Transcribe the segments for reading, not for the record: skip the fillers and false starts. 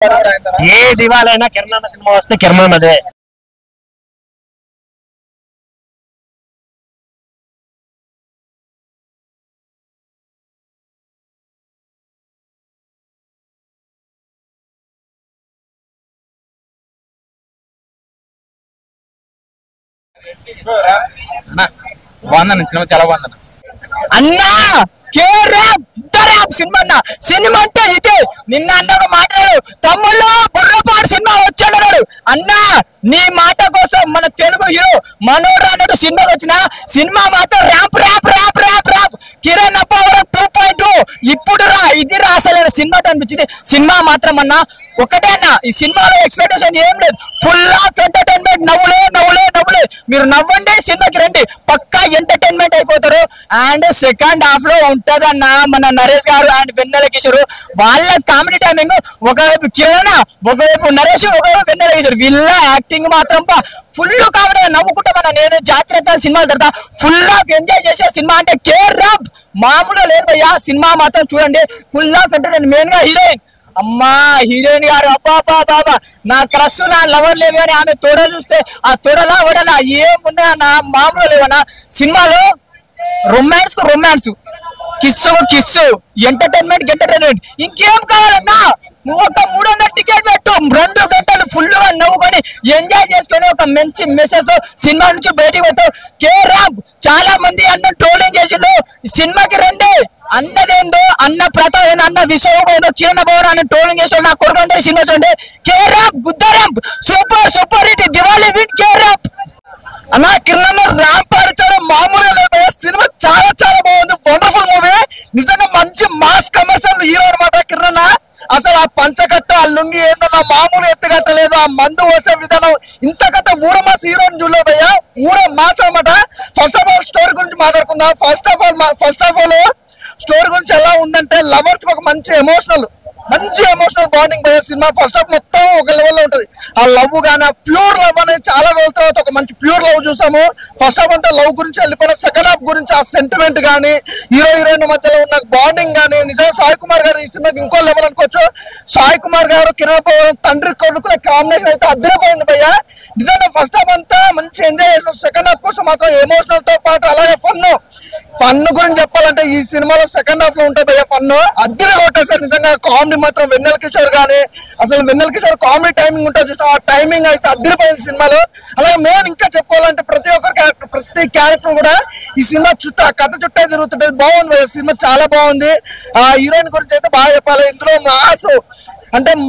ఏ దివాలైనా కిరణ్ అన్న సినిమా వస్తే కిరణ్ అన్నదే. బాగుందన్న సినిమా, చాలా బాగుందన్న. అన్నా సినిమా అన్న సినిమా అంటే ఇదే. నిన్న అన్నగా మాట్లాడు తమ్ముళ్ళు బుర్రపాడు సినిమా వచ్చాడు అన్నా. నీ మాట కోసం మన తెలుగు హీరో మనోడు అన్నట్టు సినిమా వచ్చిన సినిమా మాత్రం ramp ramp ramp ramp ramp Kiran Abbavaram 2.2 ఇప్పుడు రా ఇది రా అసలు సినిమా అనిపించింది. సినిమా మాత్రం అన్న ఒకటే అన్న, ఈ సినిమాలో ఎక్స్పెక్టేషన్ ఏం లేదు, ఫుల్ ఆఫ్ ఎంటర్టైన్మెంట్. నవ్వులే నవ్వులే నవ్వులే, మీరు నవ్వండి సినిమాకి రండి, పక్కా ఎంటర్టైన్మెంట్ అయిపోతారు. అండ్ సెకండ్ హాఫ్ లో ఉంటదన్న మన నరేష్ గారు అండ్ వెన్నెల కిషోర్ వాళ్ళ కామెడీ టైమింగ్. ఒకవైపు కిరణ్, ఒకవైపు నరేష్, ఒకవైపు వెన్నెల కిషోర్, వీళ్ళ యాక్టింగ్ మాత్రం ఫుల్ కామెడీ. నవ్వుకుంటామన్నా. నేను జాతీయ సినిమాల తర్వాత ఫుల్ ఆఫ్ ఎంజాయ్ చేసే సినిమా అంటే కేరాబ్ మామూలుగా లేదు భయ్యా. సినిమా మాత్రం చూడండి, ఫుల్ ఆఫ్ ఎంటర్టైన్మెంట్. మెయిన్ గా హీరోయిన్, అమ్మా హీరోయిన్ గారు అబ్బా బాబా నా క్రష్ నా లవర్ లేదు కానీ ఆమె తోడ చూస్తే ఆ తోడలా ఓడలా ఏమున్నా నా మామూలు లేవన్నా. సినిమాలో రొమాన్స్ కు romance, kiss kiss, entertainment entertainment, ఇంకేం కావాలన్నా. నువ్వు ఒక 300 టికెట్ పెట్టు, 2 గంటలు ఫుల్ గా నవ్వుకొని ఎంజాయ్ చేసుకొని ఒక మంచి మెసేజ్ తో సినిమా నుంచి బయటికి పెట్టావు. కేరామ్ చాలా మంది అన్న ట్రోలింగ్ చేసిండు, సినిమాకి రండి అన్నదేందో అన్న ప్రతాప్ అన్న విషయం కిరణ్ భవన్ అని ట్రోలింగ్ చేసాడు. నా కొడుకు సినిమా చూడండి. కేరామ్ గుద్దరామ్ super super hit, Diwali win కేరామ్ అన్న. కిరణ్ ర్యాంప్ ఆడిచాడు, మామూలుగా లేదు. సినిమా చాలా చాలా బాగుంది, వండర్ఫుల్ మూవీ. నిజంగా మంచి మాస్ కమర్షియల్ హీరో అనమాట కిరణ్. అసలు ఆ పంచకట్ట ఆ లుంగి ఏందన్నా మామూలు ఎత్తుకట్టలేదు, ఆ మందు పోసే విధానం ఇంతకంటే ఊర మాస్ హీరోని చూడలేదయ్యా. ఊర మాస్ అనమాట. ఫస్ట్ ఆఫ్ ఆల్ స్టోరీ గురించి మాట్లాడుకుందాం. ఫస్ట్ ఆఫ్ ఆల్ స్టోరీ గురించి ఎలా ఉందంటే, లవర్స్ ఒక మంచి ఎమోషనల్ బాండింగ్ పోయే సినిమా. ఫస్ట్ హాఫ్ మొత్తం ఒక లెవెల్లో ఉంటది. ఆ లవ్ గానీ, ఆ ప్యూర్ లవ్ అనేది చాలా రోజుల తర్వాత ఒక మంచి ప్యూర్ లవ్ చూసాము. ఫస్ట్ హాఫ్ అంతా లవ్ గురించి వెళ్ళిపోయిన, సెకండ్ హాఫ్ గురించి ఆ సెంటిమెంట్ గానీ, హీరోయిన్ మధ్యలో ఉన్న బాండింగ్ గానీ, నిజంగా సాయి కుమార్ గారు ఈ సినిమాకి ఇంకో లెవెల్ అనుకోవచ్చు. సాయి కుమార్ గారు కిరణ్ భవన్ తండ్రి కొడుకుల కాంబినేషన్ అయితే అద్దరిపోయింది భయ్యా. నిజంగా ఫస్ట్ హాఫ్ అంతా మంచి ఎంజాయ్ చేసిన, సెకండ్ హాఫ్ కోసం మాత్రం ఎమోషనల్ తో పాటు అలాగే ఫన్ గురించి చెప్పాలంటే ఈ సినిమాలో సెకండ్ హాఫ్ లో ఉంటాయి భయ్యా. ఫన్ అద్దరి కొట్టేసారు నిజంగా. కామెడీ మాత్రం వెన్నెల కిషోర్ గానీ, అసలు వెన్నెల కిషోర్ కామెడీ టైమింగ్ ఉంటుంది చూసిన, ఆ టైమింగ్ అయితే అద్దరిపోయింది సినిమాలో. అలాగే మెయిన్ ఇంకా చెప్పుకోవాలంటే ప్రతి క్యారెక్టర్ కూడా ఈ సినిమా చుట్టూ ఆ కథ చుట్టే తిరుగుతుంటది. బాగుంది సినిమా, చాలా బాగుంది. ఆ హీరోయిన్ గురించి అయితే బాగా చెప్పాలి. ఇందులో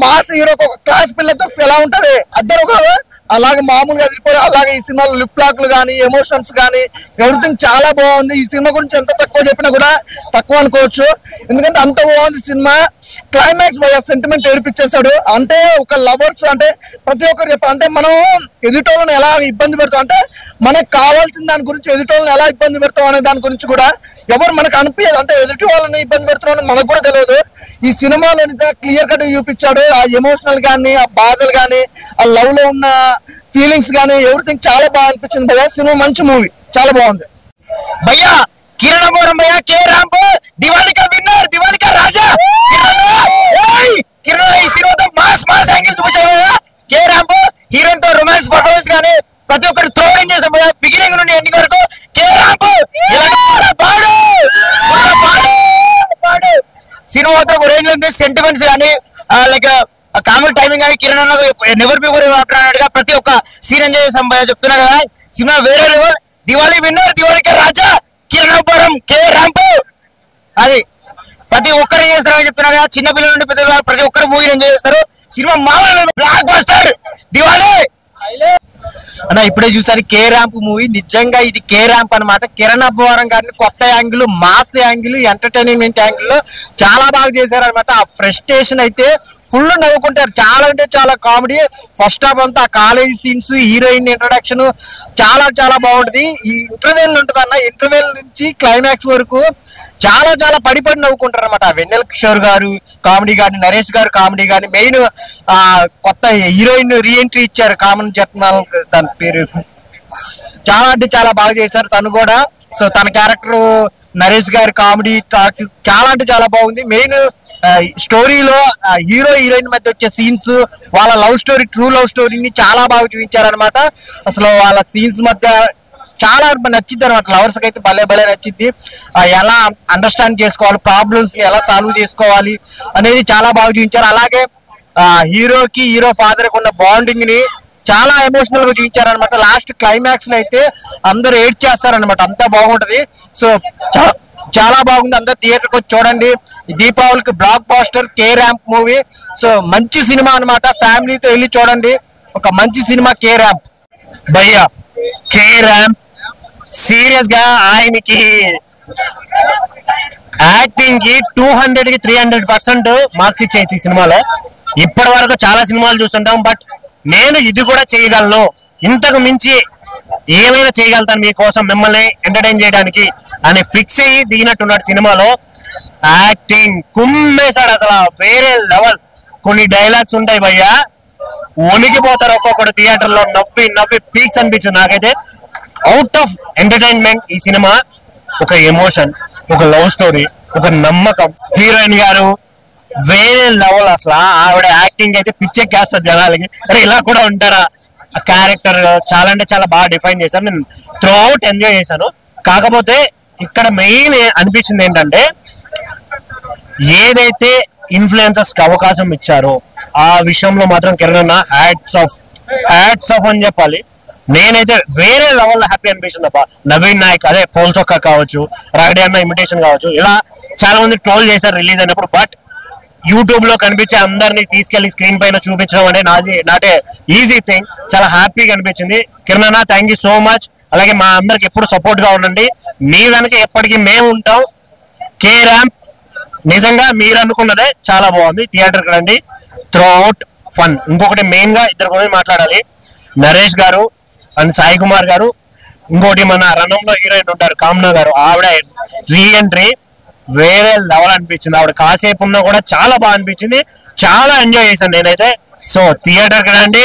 మాస్ హీరోకి ఒక క్లాస్ పిల్లతో ఎలా ఉంటది అద్దరు ఒక అలాగే మామూలుగా ఎదిరిపోయి, అలాగే ఈ సినిమాలో లిప్ లాక్లు కానీ, ఎమోషన్స్ కానీ, ఎవ్రీథింగ్ చాలా బాగుంది. ఈ సినిమా గురించి ఎంత తక్కువ చెప్పినా కూడా తక్కువ అనుకోవచ్చు, ఎందుకంటే అంత బాగుంది సినిమా. Climax sentiment ఏడిపించేశాడు. అంటే ఒక లవర్స్ అంటే ప్రతి ఒక్కరు చెప్పాలి, అంటే మనం ఎదుటోళ్ళని ఎలా ఇబ్బంది పెడతాం, అంటే మనకు కావాల్సిన దాని గురించి ఎదుటోళ్ళని ఎలా ఇబ్బంది పెడతాం అనే దాని గురించి కూడా ఎవరు మనకు అనిపించదు. అంటే ఎదుటి వాళ్ళని ఇబ్బంది పెడుతున్నామని మనకు కూడా తెలియదు. ఈ సినిమాలో నిజంగా క్లియర్ కట్ చూపించాడు. ఆ ఎమోషనల్ కానీ, ఆ బాధలు కానీ, ఆ లవ్ లో ఉన్న ఫీలింగ్స్ కానీ, ఎవ్రీథింగ్ చాలా బాగా అనిపించింది భయ్యా. సినిమా మంచి మూవీ, చాలా బాగుంది భయ్యా. కిరణ్ భవన్ భయ్యా, కే రాంప్ దివాళీ కా విన్నర్, దివాళీ కా రాజా కిరణ్. ఈ సినిమాతో మాస్ యాంగిల్ చూపించాడు భయ్యా. కే రాంప్ హీరోయిన్ తో రొమాన్స్ పర్ఫార్మెన్స్ కానీ ప్రతి ఒక్కరు థ్రోయింగ్ చేసాం భయ్యా. బిగినింగ్ నుండి ఎండింగ్ వరకు కే రాంప్ సినిమా మాత్రం ఒక రేంజ్ ఉంది. సెంటిమెంట్స్ కానీ, లైక్ కామెడీ టైమింగ్ కానీ, కిరణ్ అన్న నెవర్ బిఫోర్ అన్నట్టుగా ప్రతి ఒక్క సీన్ ఎంజాయ్ చేసాం భయ్యా. చెప్తున్నా కదా, సినిమా వేరే లెవెల్. దివాళీ విన్నర్, దివాళీ కా రాజా, కిరణ్ భవన్, కే రాంప్. అది ప్రతి ఒక్కరు చేస్తారని చెప్తున్నా కదా, చిన్న పిల్లల నుండి పెద్ద ప్రతి ఒక్కరు మూవీ ఎంజాయ్ చేస్తారు. సినిమా మామూలు బ్లాక్ బస్టర్ దివాళీ అన్న. ఇప్పుడే చూసారు కే ర్యాంప్ మూవీ. నిజంగా ఇది కే ర్యాంప్ అనమాట. కిరణ్ అబ్బవరం గారిని కొత్త angle, mass angle, entertainment angle చాలా బాగా చేశారు అనమాట. ఆ ఫ్రస్ట్రేషన్ అయితే ఫుల్ నవ్వుకుంటారు. చాలా అంటే చాలా కామెడీ. ఫస్ట్ హాఫ్ అంతా కాలేజీ సీన్స్, హీరోయిన్ ఇంట్రొడక్షన్ చాలా చాలా బాగుంటది. ఈ ఇంటర్వెల్ ఉంటుంది అన్న, ఇంటర్వెల్ నుంచి క్లైమాక్స్ వరకు చాలా చాలా పడి నవ్వుకుంటారు అనమాట. వెన్నెల కిషోర్ గారు కామెడీ కానీ, నరేష్ గారు కామెడీ కానీ, మెయిన్ కొత్త హీరోయిన్ రీఎంట్రీ ఇచ్చారు, కామన్ జట్మాల్ తన పేరు, చాలా అంటే చాలా బాగా చేశారు తను కూడా. సో తన క్యారెక్టర్ నరేష్ గారి కామెడీ చాలా అంటే చాలా బాగుంది. మెయిన్ స్టోరీలో హీరో హీరోయిన్ మధ్య వచ్చే సీన్స్, వాళ్ళ లవ్ స్టోరీ, ట్రూ లవ్ స్టోరీని చాలా బాగా చూపించారనమాట. అసలు వాళ్ళ సీన్స్ మధ్య చాలా నచ్చింది అనమాట. లవర్స్ కి అయితే భలే నచ్చింది. ఎలా అండర్స్టాండ్ చేసుకోవాలి, ప్రాబ్లమ్స్ ని ఎలా సాల్వ్ చేసుకోవాలి అనేది చాలా బాగా చూపించారు. అలాగే హీరోకి హీరో ఫాదర్ కి ఉన్న బాండింగ్ ని చాలా ఎమోషనల్ గా చూపించారనమాట. లాస్ట్ క్లైమాక్స్ లో అయితే అందరు ఏడ్ చేస్తారనమాట. అంతా బాగుంటది. సో చాలా బాగుంది. అందరు థియేటర్కి వచ్చి చూడండి. దీపావళికి blockbuster K ramp movie. So మంచి సినిమా అనమాట. ఫ్యామిలీతో వెళ్ళి చూడండి. ఒక మంచి సినిమా కే ర్యాంప్. భయ్యా కే ర్యాంప్ సీరియస్ గా ఆయనకి యాక్టింగ్ కి 200 కి 300% మార్క్స్ ఇచ్చేసి ఈ సినిమాలో. ఇప్పటి వరకు చాలా సినిమాలు చూస్తుంటాం, బట్ నేను ఇది కూడా చేయగలను, ఇంతకు మించి ఏమైనా చేయగలుగుతాను మీకోసం, మిమ్మల్ని ఎంటర్టైన్ చేయడానికి అని ఫిక్స్ అయ్యి దిగినట్టున్నాడు సినిమాలో. యాక్టింగ్ కుమ్మేశాడు అసలు, వేరే లెవెల్. కొన్ని డైలాగ్స్ ఉంటాయి భయ్యా, వణికిపోతారు ఒక్కొక్కడు థియేటర్ లో. నవ్వి పీక్స్ అనిపించింది నాకైతే. అవుట్ ఆఫ్ ఎంటర్టైన్మెంట్ ఈ సినిమా. ఒక ఎమోషన్, ఒక లవ్ స్టోరీ, ఒక నమ్మకం. హీరోయిన్ గారు వేరే లెవెల్ అసలు. ఆవిడ యాక్టింగ్ అయితే పిచ్చెక్కేస్తారు జనాలకి. అరే ఇలా కూడా ఉంటారా. ఆ క్యారెక్టర్ చాలా అంటే చాలా బాగా డిఫైన్ చేశారు. నేను త్రూ అవుట్ ఎంజాయ్ చేశాను. కాకపోతే ఇక్కడ మెయిన్ అనిపించింది ఏంటంటే, ఏదైతే ఇన్ఫ్లుయెన్సర్స్ కి అవకాశం ఇచ్చారో ఆ విషయంలో మాత్రం కిరణ్ అన్న హ్యాట్స్ ఆఫ్ అని చెప్పాలి. నేనైతే వేరే లెవెల్ హ్యాపీ అనిపించింది అబ్బా. నవీన్ నాయక్, అదే పోల్ చొక్కా కావచ్చు, రాగడి అన్న ఇమిటేషన్ కావచ్చు, ఇలా చాలా మంది ట్రోల్ చేశారు రిలీజ్ అయినప్పుడు. బట్ యూట్యూబ్ లో కనిపించే అందరినీ తీసుకెళ్లి స్క్రీన్ పైన చూపించడం అంటే నాట్ ఏ ఈజీ థింగ్. చాలా హ్యాపీగా అనిపించింది. కిరణ్ అన్న థ్యాంక్ యూ సో మచ్. అలాగే మా అందరికి ఎప్పుడు సపోర్ట్ గా ఉండండి. మీ వెనక ఎప్పటికీ మేము ఉంటాం. కే ర్యాంప్ నిజంగా మీరు అనుకున్నదే చాలా బాగుంది. థియేటర్కి రండి. Through out fun. ఇంకొకటి మెయిన్ గా ఇద్దరు గురించి మాట్లాడాలి. నరేష్ గారు అండ్ సాయి కుమార్ గారు. ఇంకోటి మన రణంలో హీరోయిన్ ఉంటారు కామ్నా గారు, ఆవిడ రీ ఎంట్రీ వేరే లెవెల్ అనిపించింది. ఆవిడ కాసేపు ఉన్నా కూడా చాలా బాగా అనిపించింది. చాలా ఎంజాయ్ చేశాను నేనైతే. సో థియేటర్కి రండి.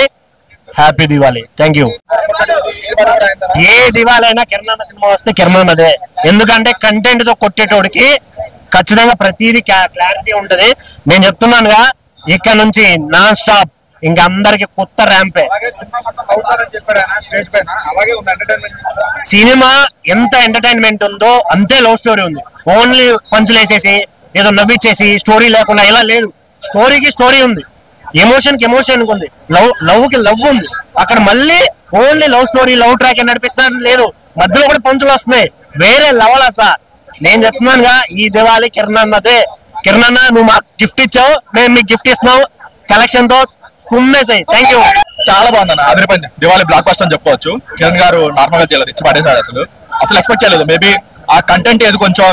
హ్యాపీ దివాళీ. Thank you. ఏ దివాళీ అయినా కిరణ్ అన్న సినిమా వస్తే కిరణ్ అన్నదే. ఎందుకంటే కంటెంట్ తో కొట్టేటోడికి ఖచ్చితంగా ప్రతిదీ క్లారిటీ ఉంటది. నేను చెప్తున్నానుగా, ఇక్కడ నుంచి నాన్ స్టాప్ ఇంకా అందరికి కొత్త ర్యాంపే. సినిమా ఎంత ఎంటర్టైన్మెంట్ ఉందో అంతే లవ్ స్టోరీ ఉంది. ఓన్లీ పంచులు వేసేసి ఏదో నవ్విచ్చేసి స్టోరీ లేకుండా ఇలా లేదు. స్టోరీకి స్టోరీ ఉంది, ఎమోషన్ కి ఎమోషన్ ఉంది, లవ్ కి లవ్ ఉంది. అక్కడ మళ్ళీ only love story, love track నడిపిస్తాను లేదు, మధ్యలో కూడా పంచులు వస్తున్నాయి. వేరే లెవెల్ అసలు. నేను చెప్తున్నానుగా, ఈ దివాళీ కిరణ్ అన్నదే. కిరణ్ అన్న నువ్వు మాకు గిఫ్ట్ ఇచ్చావు, మేము మీకు గిఫ్ట్ ఇస్తున్నావు. కలెక్షన్ తో కుమ్మేసాయి. Thank you. చాలా బాగుంది. అదిరిపోయింది. దివాళీ బ్లాక్ బస్టర్ అని చెప్పుకోవచ్చు. కిరణ్ గారు నార్మల్ గా చేయలేదు, ఇచ్చి పడేసాడు. అసలు ఎక్స్పెక్ట్ చేయలేదు. మేబీ ఆ కంటెంట్ ఏది కొంచెం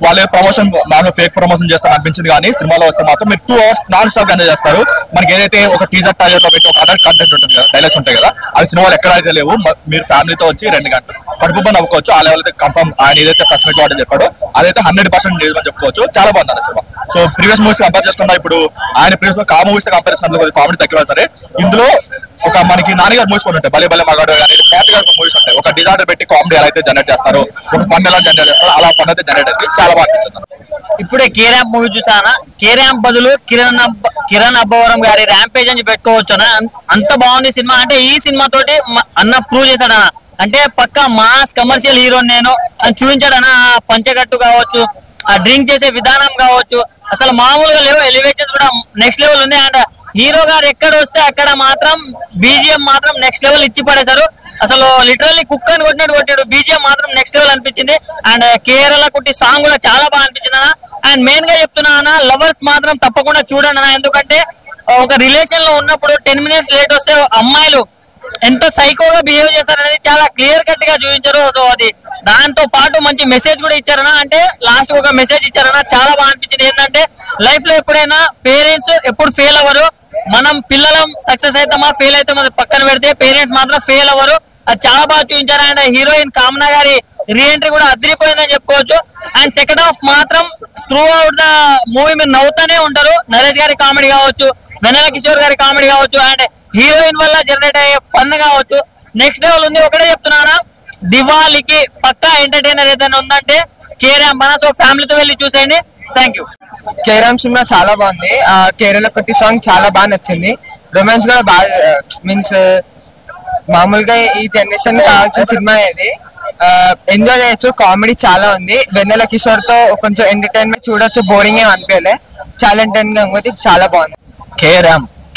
వాళ్ళే ప్రమోషన్, నార్మల్ ఫేక్ ప్రమోషన్ చేస్తారు అనిపించింది. కానీ సినిమాలో వస్తే మాత్రం మీరు 2 hours నాన్ స్టాప్ ఎంజాయ్ చేస్తారు. మనకి ఏదైతే ఒక టీజర్ ట్రైలర్ లో పెట్టి ఒక అదర్ కంటెంట్ ఉంటుంది కదా, డైలాగ్స్ ఉంటాయి కదా, అవి సినిమాలో ఎక్కడైతే లేవు. మీరు ఫ్యామిలీతో వచ్చి 2 గంటలు కడుపుబ్బ నవ్వుకోవచ్చు. ఆ లెవెల్ అయితే కన్ఫర్మ్. ఆయన ఏదైతే ప్రెస్ మీట్ వాడని చెప్పాడో అదైతే 100% నిజమని చెప్పుకోవచ్చు. చాలా బాగుంది cinema. So previous movies compare చేసుకున్నా, ఇప్పుడు ఆయన ప్రీవియస్ కా మూవీస్ కంపేర్ చేసుకున్న కామెడీ తక్కువ సరే, ఇందులో ఒక మనకి నాన్నగారు మూవీస్ కూడా ఉంటాయి. భలే భలే మగాడు కానీ క్యాట్ గారు మూవీస్ ఉంటాయి. ఒక డిజార్డర్ పెట్టి కామెడీ ఎలా అయితే జనరేట్ చేస్తారో, ఒక ఫన్ ఎలా జనరేట్ చేస్తారో, అలా ఫన్ అయితే జనరేట్ అయితే చాలా బాగా అనిపించింది. ఇప్పుడే కే ర్యాంప్ మూవీ చూసానా. కే ర్యాంప్ బదులు కిరణ్ అబ్బవరం గారి ర్యాంపేజ్ అని పెట్టుకోవచ్చు అన్న. అంత బాగుంది సినిమా. అంటే ఈ సినిమా తోటి అన్న ప్రూవ్ చేశాడన్న. అంటే పక్కా మాస్ కమర్షియల్ హీరో నేను అని చూపించాడన్న. పంచగట్టు కావచ్చు, ఆ డ్రింక్ చేసే విధానం కావచ్చు, అసలు మామూలుగా లేవు. ఎలివేషన్స్ కూడా నెక్స్ట్ లెవెల్ ఉంది. అండ్ హీరో గారు ఎక్కడ వస్తే అక్కడ మాత్రం బీజిఎం మాత్రం నెక్స్ట్ లెవెల్ ఇచ్చి పడేశారు. అసలు లిటరల్లీ కుక్ అని కొట్టినట్టు కొట్టాడు. బీజిఎం మాత్రం నెక్స్ట్ లెవెల్ అనిపించింది. అండ్ కేరళ కుట్టి సాంగ్ కూడా చాలా బాగా అనిపించింది అన్న. అండ్ మెయిన్ గా చెప్తున్నా అన్న, లవర్స్ మాత్రం తప్పకుండా చూడండి అన్న. ఎందుకంటే ఒక రిలేషన్ లో ఉన్నప్పుడు 10 minutes లేట్ వస్తే అమ్మాయిలు ఎంత సైకోగా బిహేవ్ చేస్తారనేది చాలా క్లియర్ కట్ గా చూపించారు. సో అది దాంతో పాటు మంచి మెసేజ్ కూడా ఇచ్చారన్నా. అంటే లాస్ట్ ఒక మెసేజ్ ఇచ్చారన్నా, చాలా బాగా అనిపించింది. ఏంటంటే లైఫ్ లో ఎప్పుడైనా పేరెంట్స్ ఎప్పుడు ఫెయిల్ అవ్వరు. మనం పిల్లలం సక్సెస్ అవుతామా ఫెయిల్ అవుతామా పక్కన పెడితే, పేరెంట్స్ మాత్రం ఫెయిల్ అవ్వరు. అది చాలా బాగా చూపించారు. అండ్ హీరోయిన్ కామ్నా గారి రీఎంట్రీ కూడా అదిరిపోయిందని చెప్పుకోవచ్చు. అండ్ సెకండ్ హాఫ్ మాత్రం త్రూ అవుట్ ద మూవీ మీరు నవ్వుతూనే ఉంటారు. నరేష్ గారి కామెడీ కావచ్చు, వెన్నెల కిషోర్ గారి కామెడీ కావచ్చు, అండ్ హీరోయిన్ వల్ల జనరేట్ అయ్యే ఫన్ కావచ్చు, నెక్స్ట్ లెవెల్ ఉంది. ఒకటే చెప్తున్నానా, దివాళీకి పక్కా ఎంటర్టైనర్ ఏదైనా ఉందంటే కేరామ్ మన సో ఫ్యామిలీతో వెళ్ళి చూసేయండి. Thank you. కేరామ్ సినిమా చాలా బాగుంది. కేరళ కొట్టి సాంగ్ చాలా బాగా నచ్చింది. రొమాన్స్ కూడా బాగా మీన్స్ మామూలుగా ఈ జనరేషన్ కావాల్సిన సినిమా ఇది. ఎంజాయ్ చేయొచ్చు. కామెడీ చాలా ఉంది. వెన్నెల కిషోర్ తో కొంచెం ఎంటర్టైన్మెంట్ చూడొచ్చు. బోరింగ్ ఏం అనిపించలే. చాలా ఎంటర్టైన్ గా ఉంది. చాలా బాగుంది.